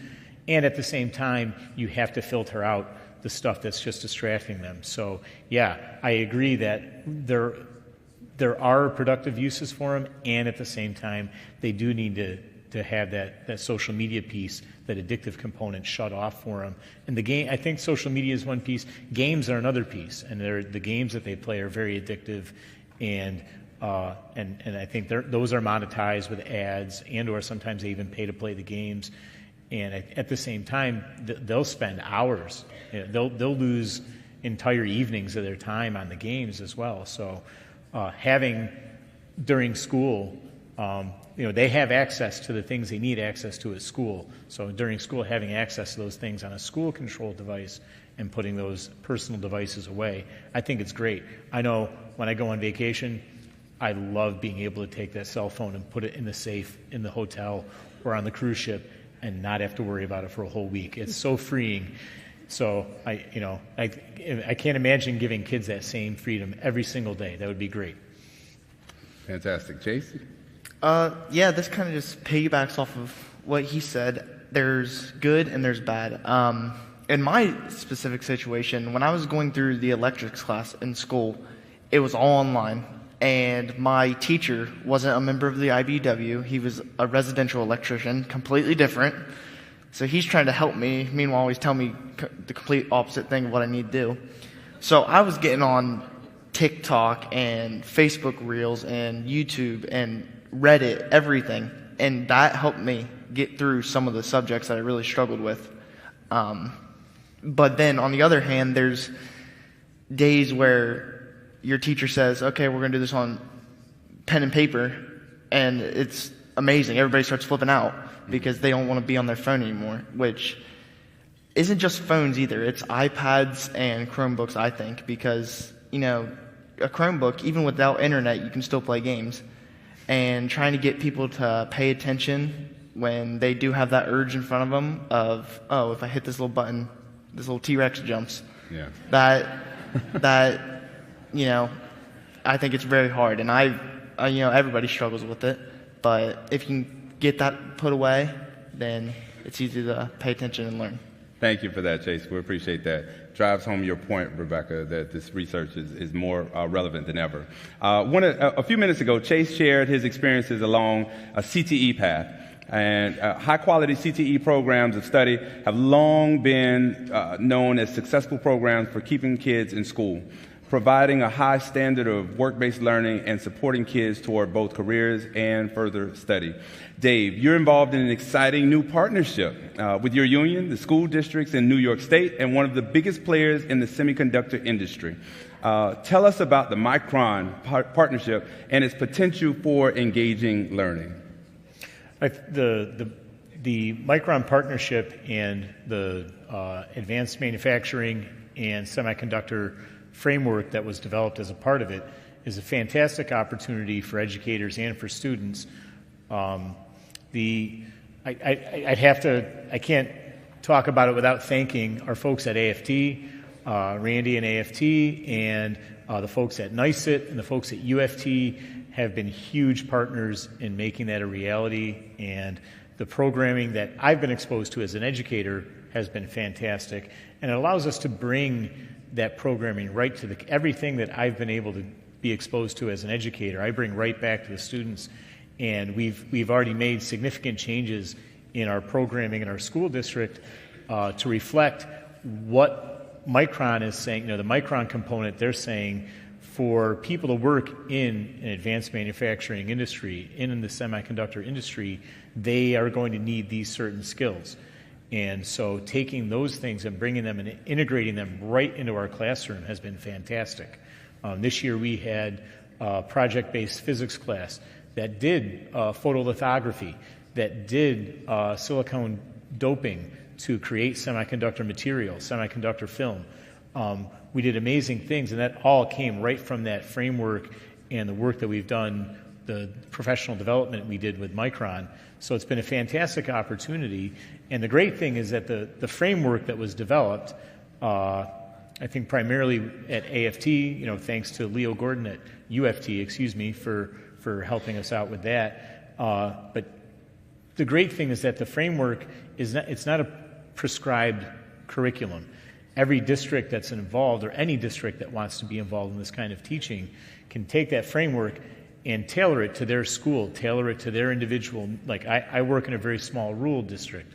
And at the same time, you have to filter out the stuff that's just distracting them. So, yeah, I agree that there are productive uses for them, and at the same time, they do need to have that social media piece, that addictive component shut off for them. And I think social media is one piece. Games are another piece, and the games that they play are very addictive, and I think those are monetized with ads, or sometimes they even pay to play the games. And at the same time, they'll spend hours. They'll lose entire evenings of their time on the games as well. So having during school, they have access to the things they need access to at school. So during school, having access to those things on a school-controlled device and putting those personal devices away, I think it's great. I know when I go on vacation, I love being able to take that cell phone and put it in the safe in the hotel or on the cruise ship and not have to worry about it for a whole week. It's so freeing. So I can't imagine giving kids that same freedom every single day. That would be great. Fantastic. Chase? Yeah, this kind of just piggybacks off of what he said. There's good and there's bad. In my specific situation, when I was going through the electrics class in school, it was all online. And my teacher wasn't a member of the IBEW. He was a residential electrician, completely different. So he's trying to help me. Meanwhile, he's telling me the complete opposite thing of what I need to do. So I was getting on TikTok and Facebook Reels and YouTube and Reddit, everything. And that helped me get through some of the subjects that I really struggled with. But then on the other hand, there's days where your teacher says, okay, we're going to do this on pen and paper, and it's amazing. Everybody starts flipping out because they don't want to be on their phone anymore, which isn't just phones either. It's iPads and Chromebooks, I think, because, a Chromebook, even without internet, you can still play games. And trying to get people to pay attention when they do have that urge in front of them of, oh, if I hit this little button, this little T-Rex jumps. Yeah. That I think it's very hard, and everybody struggles with it. But if you can get that put away, then it's easy to pay attention and learn. Thank you for that, Chase. We appreciate that. Drives home your point, Rebecca, that this research is more relevant than ever. A few minutes ago, Chase shared his experiences along a CTE path. And high-quality CTE programs of study have long been known as successful programs for keeping kids in school, providing a high standard of work-based learning and supporting kids toward both careers and further study. Dave, you're involved in an exciting new partnership with your union, the school districts in New York State, and one of the biggest players in the semiconductor industry. Tell us about the Micron partnership and its potential for engaging learning. The Micron partnership and the advanced manufacturing and semiconductor framework that was developed as a part of it is a fantastic opportunity for educators and for students. I can't talk about it without thanking our folks at AFT, Randy and AFT, and the folks at NYSET and the folks at UFT have been huge partners in making that a reality, and the programming that I've been exposed to as an educator has been fantastic, and it allows us to bring that programming right to everything that I've been able to be exposed to as an educator. I bring right back to the students, and we've already made significant changes in our programming in our school district to reflect what Micron is saying, the Micron component, they're saying for people to work in an advanced manufacturing industry, in the semiconductor industry, they are going to need these certain skills. And so taking those things and bringing them and integrating them right into our classroom has been fantastic. This year we had a project-based physics class that did photolithography, that did silicone doping to create semiconductor material, semiconductor film. We did amazing things, and that all came right from that framework and the work that we've done, the professional development we did with Micron. So it's been a fantastic opportunity. And the great thing is that the framework that was developed, I think primarily at AFT, thanks to Leo Gordon at UFT, for helping us out with that. But the great thing is that the framework it's not a prescribed curriculum. Every district that's involved, or any district that wants to be involved in this kind of teaching, can take that framework and tailor it to their school, tailor it to their individual. Like I work in a very small rural district,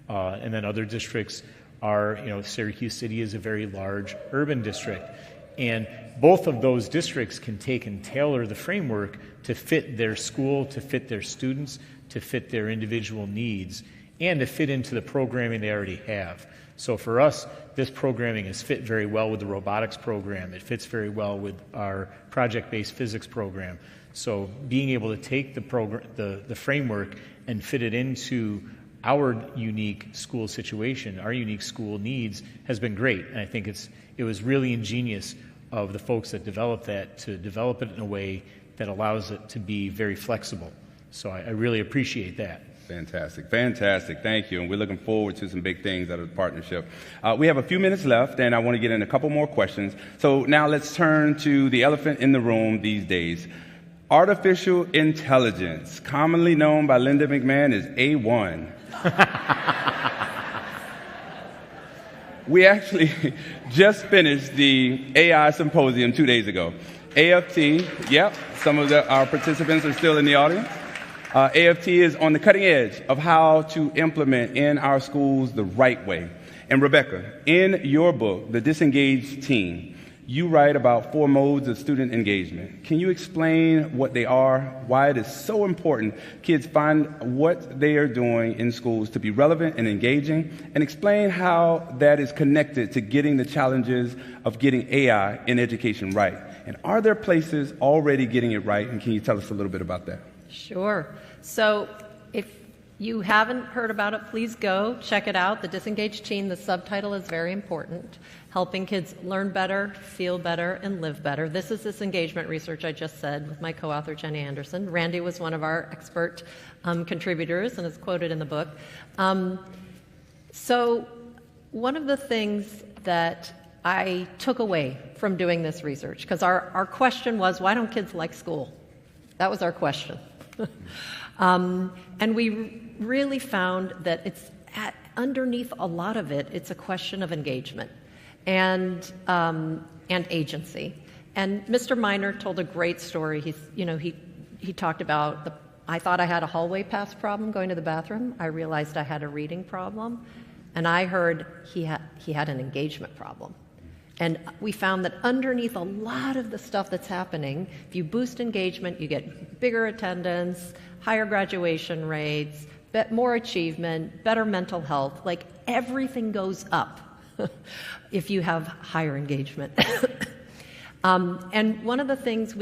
and then other districts are, Syracuse City is a very large urban district. And both of those districts can take and tailor the framework to fit their school, to fit their students, to fit their individual needs, and to fit into the programming they already have. So for us, this programming has fit very well with the robotics program. It fits very well with our project-based physics program. So being able to take the framework and fit it into our unique school situation, our unique school needs, has been great. And I think it was really ingenious of the folks that developed that to develop it in a way that allows it to be very flexible. So I really appreciate that. Fantastic. Thank you. And we're looking forward to some big things out of the partnership. We have a few minutes left, and I want to get in a couple more questions. So now let's turn to the elephant in the room these days. Artificial intelligence, commonly known by Linda McMahon as A1. We actually just finished the AI symposium 2 days ago. AFT, some of our participants are still in the audience. AFT is on the cutting edge of how to implement in our schools the right way. And Rebecca, in your book, The Disengaged Teen, you write about 4 modes of student engagement. Can you explain what they are, why it is so important kids find what they are doing in schools to be relevant and engaging, and explain how that is connected to getting the challenges of getting AI in education right? And are there places already getting it right, and can you tell us a little bit about that? Sure. So if you haven't heard about it, please go check it out. The Disengaged Teen, the subtitle is very important. Helping kids learn better, feel better, and live better. This is this engagement research I just said with my co-author, Jenny Anderson. Randy was one of our expert contributors and is quoted in the book. So one of the things that I took away from doing this research, because our question was, why don't kids like school? That was our question. And we really found that it's underneath a lot of it, it's a question of engagement and agency. And Mr. Miner told a great story. He talked about I thought I had a hallway pass problem going to the bathroom. I realized I had a reading problem, and I heard he had an engagement problem. And we found that underneath a lot of the stuff that's happening, if you boost engagement, you get bigger attendance, higher graduation rates, more achievement, better mental health. Like everything goes up if you have higher engagement. And one of the things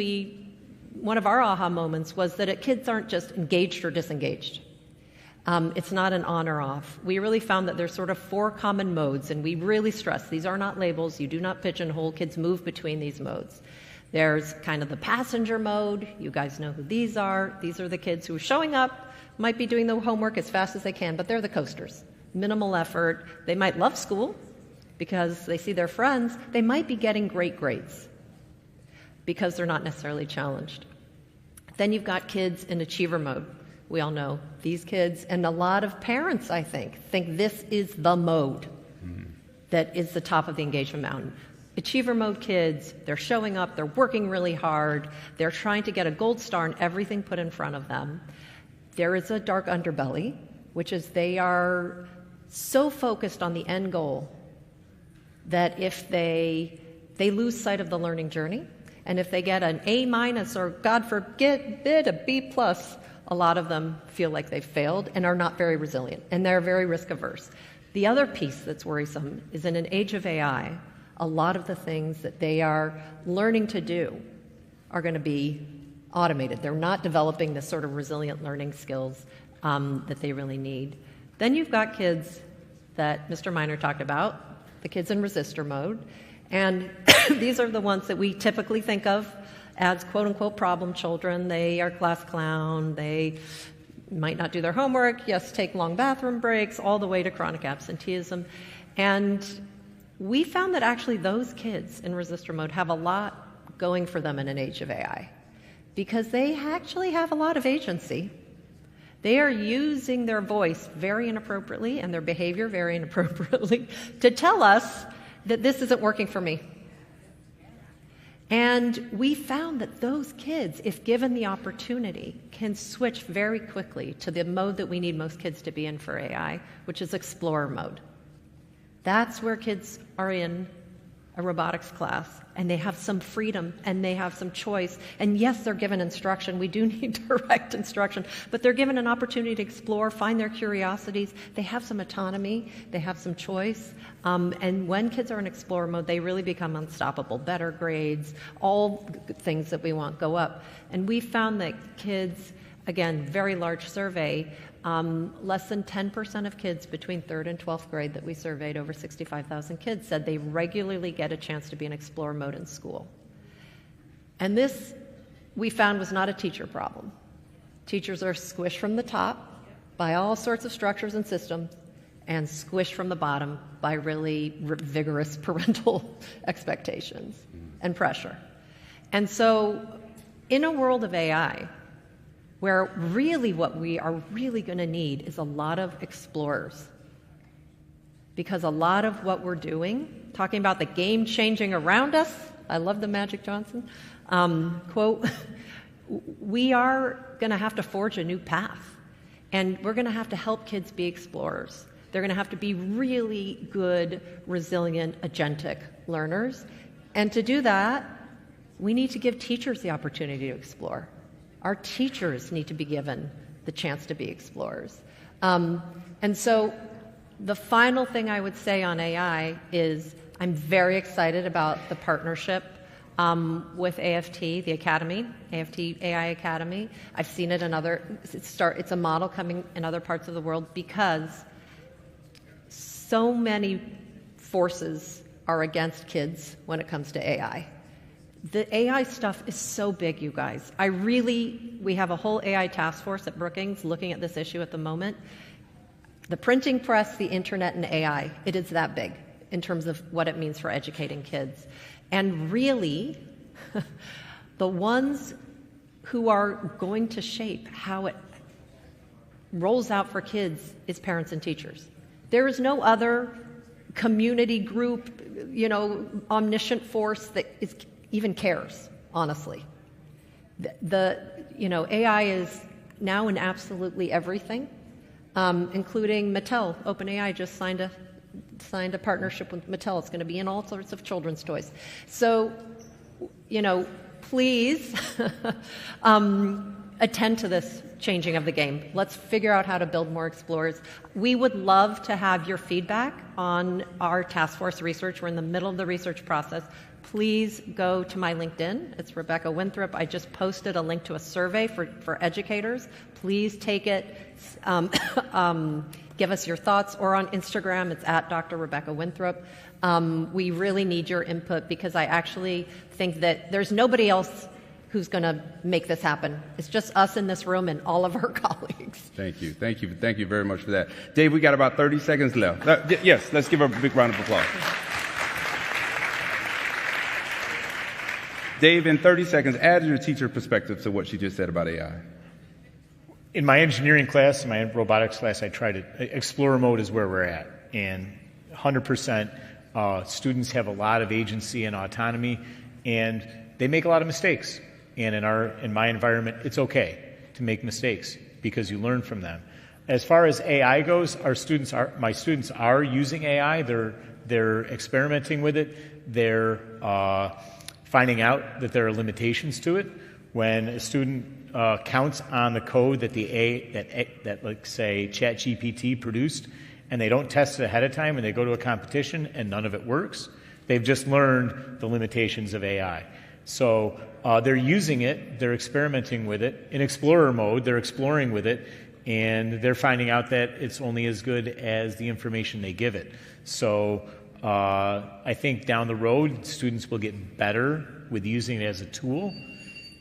one of our aha moments was that kids aren't just engaged or disengaged. It's not an on or off. We really found that there's sort of 4 common modes, and we really stress these are not labels. You do not pigeonhole. Kids move between these modes. There's kind of the passenger mode. You guys know who these are. These are the kids who are showing up, might be doing the homework as fast as they can, but they're the coasters. Minimal effort. They might love school because they see their friends. They might be getting great grades because they're not necessarily challenged. Then you've got kids in achiever mode. We all know these kids, and a lot of parents, I think this is the mode that is the top of the engagement mountain. Achiever mode kids, they're showing up, they're working really hard, they're trying to get a gold star in everything put in front of them. There is a dark underbelly, which is they are so focused on the end goal that if they lose sight of the learning journey, and if they get an A- or, God forbid, a B+, a lot of them feel like they've failed and are not very resilient, and they're very risk averse. The other piece that's worrisome is in an age of AI, a lot of the things that they are learning to do are going to be automated. They're not developing the sort of resilient learning skills that they really need. Then you've got kids that Mr. Miner talked about, the kids in resistor mode, and these are the ones that we typically think of as quote-unquote problem children. They are class clown, they might not do their homework, yes, take long bathroom breaks, all the way to chronic absenteeism. And we found that actually those kids in resistor mode have a lot going for them in an age of AI, because they actually have a lot of agency. They are using their voice very inappropriately and their behavior very inappropriately to tell us that this isn't working for me. And we found that those kids, if given the opportunity, can switch very quickly to the mode that we need most kids to be in for AI, which is explorer mode. That's where kids are in a robotics class, and they have some freedom, and they have some choice. And yes, they're given instruction. We do need direct instruction, but they're given an opportunity to explore, find their curiosities. They have some autonomy. They have some choice. And when kids are in explorer mode, they really become unstoppable. Better grades, all things that we want go up. And we found that kids, again, very large survey, less than 10% of kids between 3rd and 12th grade that we surveyed, over 65,000 kids, said they regularly get a chance to be in explorer mode in school. And this, we found, was not a teacher problem. Teachers are squished from the top by all sorts of structures and systems, and squished from the bottom by really vigorous parental expectations and pressure. And so in a world of AI, where really what we are really going to need is a lot of explorers. Because a lot of what we're doing, talking about the game changing around us, I love the Magic Johnson quote, we are going to have to forge a new path. And we're going to have to help kids be explorers. They're going to have to be really good, resilient, agentic learners. And to do that, we need to give teachers the opportunity to explore. Our teachers need to be given the chance to be explorers. And so the final thing I would say on AI is I'm very excited about the partnership with AFT, the Academy, AFT AI Academy. I've seen it in it's a model coming in other parts of the world, because so many forces are against kids when it comes to AI. The AI stuff is so big, you guys. We have a whole AI task force at Brookings looking at this issue at the moment. The printing press, the internet, and AI, it is that big in terms of what it means for educating kids. And really, the ones who are going to shape how it rolls out for kids is parents and teachers. There is no other community group, omniscient force that even cares, honestly. AI is now in absolutely everything, including Mattel. OpenAI just signed a partnership with Mattel. It's going to be in all sorts of children's toys. So, please attend to this changing of the game. Let's figure out how to build more explorers. We would love to have your feedback on our task force research. We're in the middle of the research process. Please go to my LinkedIn. It's Rebecca Winthrop. I just posted a link to a survey for educators. Please take it. Give us your thoughts. Or on Instagram, it's at Dr. Rebecca Winthrop. We really need your input, because I actually think that there's nobody else who's going to make this happen. It's just us in this room and all of our colleagues. Thank you. Thank you. Thank you very much for that. Dave, we got about 30 seconds left. Yes, let's give her a big round of applause. Dave, in 30 seconds, add your teacher perspective to what she just said about AI. In my engineering class, in my robotics class, I tried it. Explorer mode is where we're at. And 100% students have a lot of agency and autonomy, and they make a lot of mistakes. And in my environment, it's okay to make mistakes because you learn from them. As far as AI goes, my students are using AI. They're They're experimenting with it. They're finding out that there are limitations to it. When a student counts on the code that that like say ChatGPT produced, and they don't test it ahead of time, and they go to a competition and none of it works, they've just learned the limitations of AI. So they're using it, they're experimenting with it in explorer mode. They're exploring with it, and they're finding out that it's only as good as the information they give it. So I think down the road, students will get better with using it as a tool.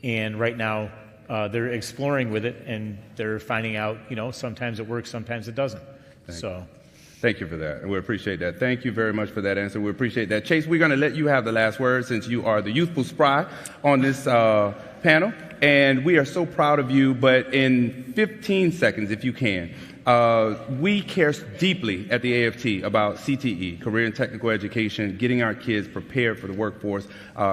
And right now, they're exploring with it, and they're finding out, sometimes it works, sometimes it doesn't. Thank you for that. We appreciate that. Thank you very much for that answer. We appreciate that. Chase, we're going to let you have the last word since you are the youthful spry on this panel. And we are so proud of you. But in 15 seconds, if you can, we care deeply at the AFT about CTE, career and technical education, getting our kids prepared for the workforce,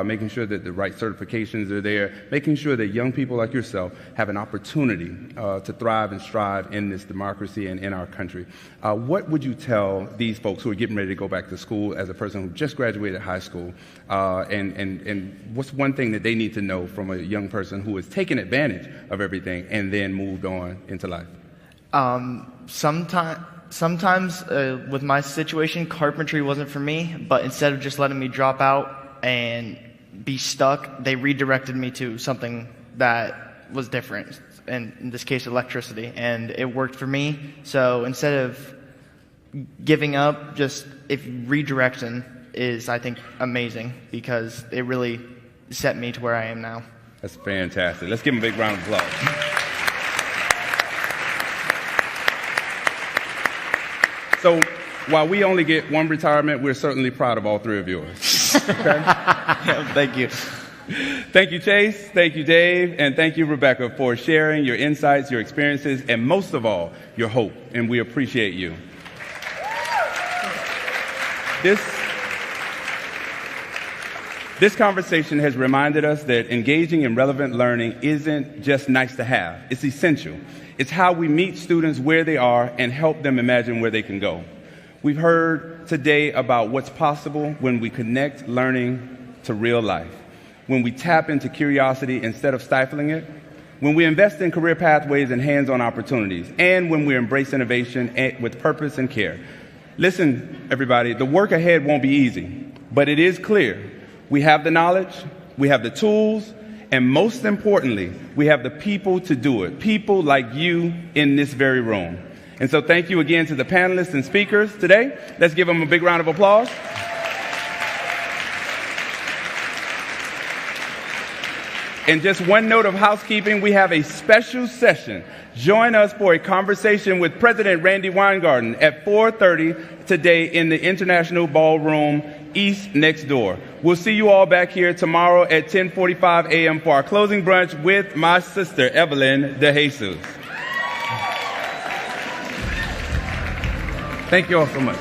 making sure that the right certifications are there, making sure that young people like yourself have an opportunity to thrive and strive in this democracy and in our country. What would you tell these folks who are getting ready to go back to school as a person who just graduated high school, and what's one thing that they need to know from a young person who has taken advantage of everything and then moved on into life? Sometimes with my situation, carpentry wasn't for me, but instead of just letting me drop out and be stuck, they redirected me to something that was different, and in this case, electricity, and it worked for me. So instead of giving up, just redirection is, I think, amazing, because it really set me to where I am now. That's fantastic. Let's give them a big round of applause. So while we only get one retirement, we're certainly proud of all three of yours. Okay? Thank you. Thank you, Chase. Thank you, Dave. And thank you, Rebecca, for sharing your insights, your experiences, and most of all, your hope. And we appreciate you. This conversation has reminded us that engaging in relevant learning isn't just nice to have. It's essential. It's how we meet students where they are and help them imagine where they can go. We've heard today about what's possible when we connect learning to real life, when we tap into curiosity instead of stifling it, when we invest in career pathways and hands-on opportunities, and when we embrace innovation with purpose and care. Listen, everybody, the work ahead won't be easy, but it is clear. We have the knowledge, we have the tools, and most importantly, we have the people to do it, people like you in this very room. And so thank you again to the panelists and speakers today. Let's give them a big round of applause. And just one note of housekeeping, we have a special session. Join us for a conversation with President Randi Weingarten at 4:30 today in the International Ballroom East next door. We'll see you all back here tomorrow at 10:45 a.m. for our closing brunch with my sister, Evelyn De Jesus. Thank you all so much.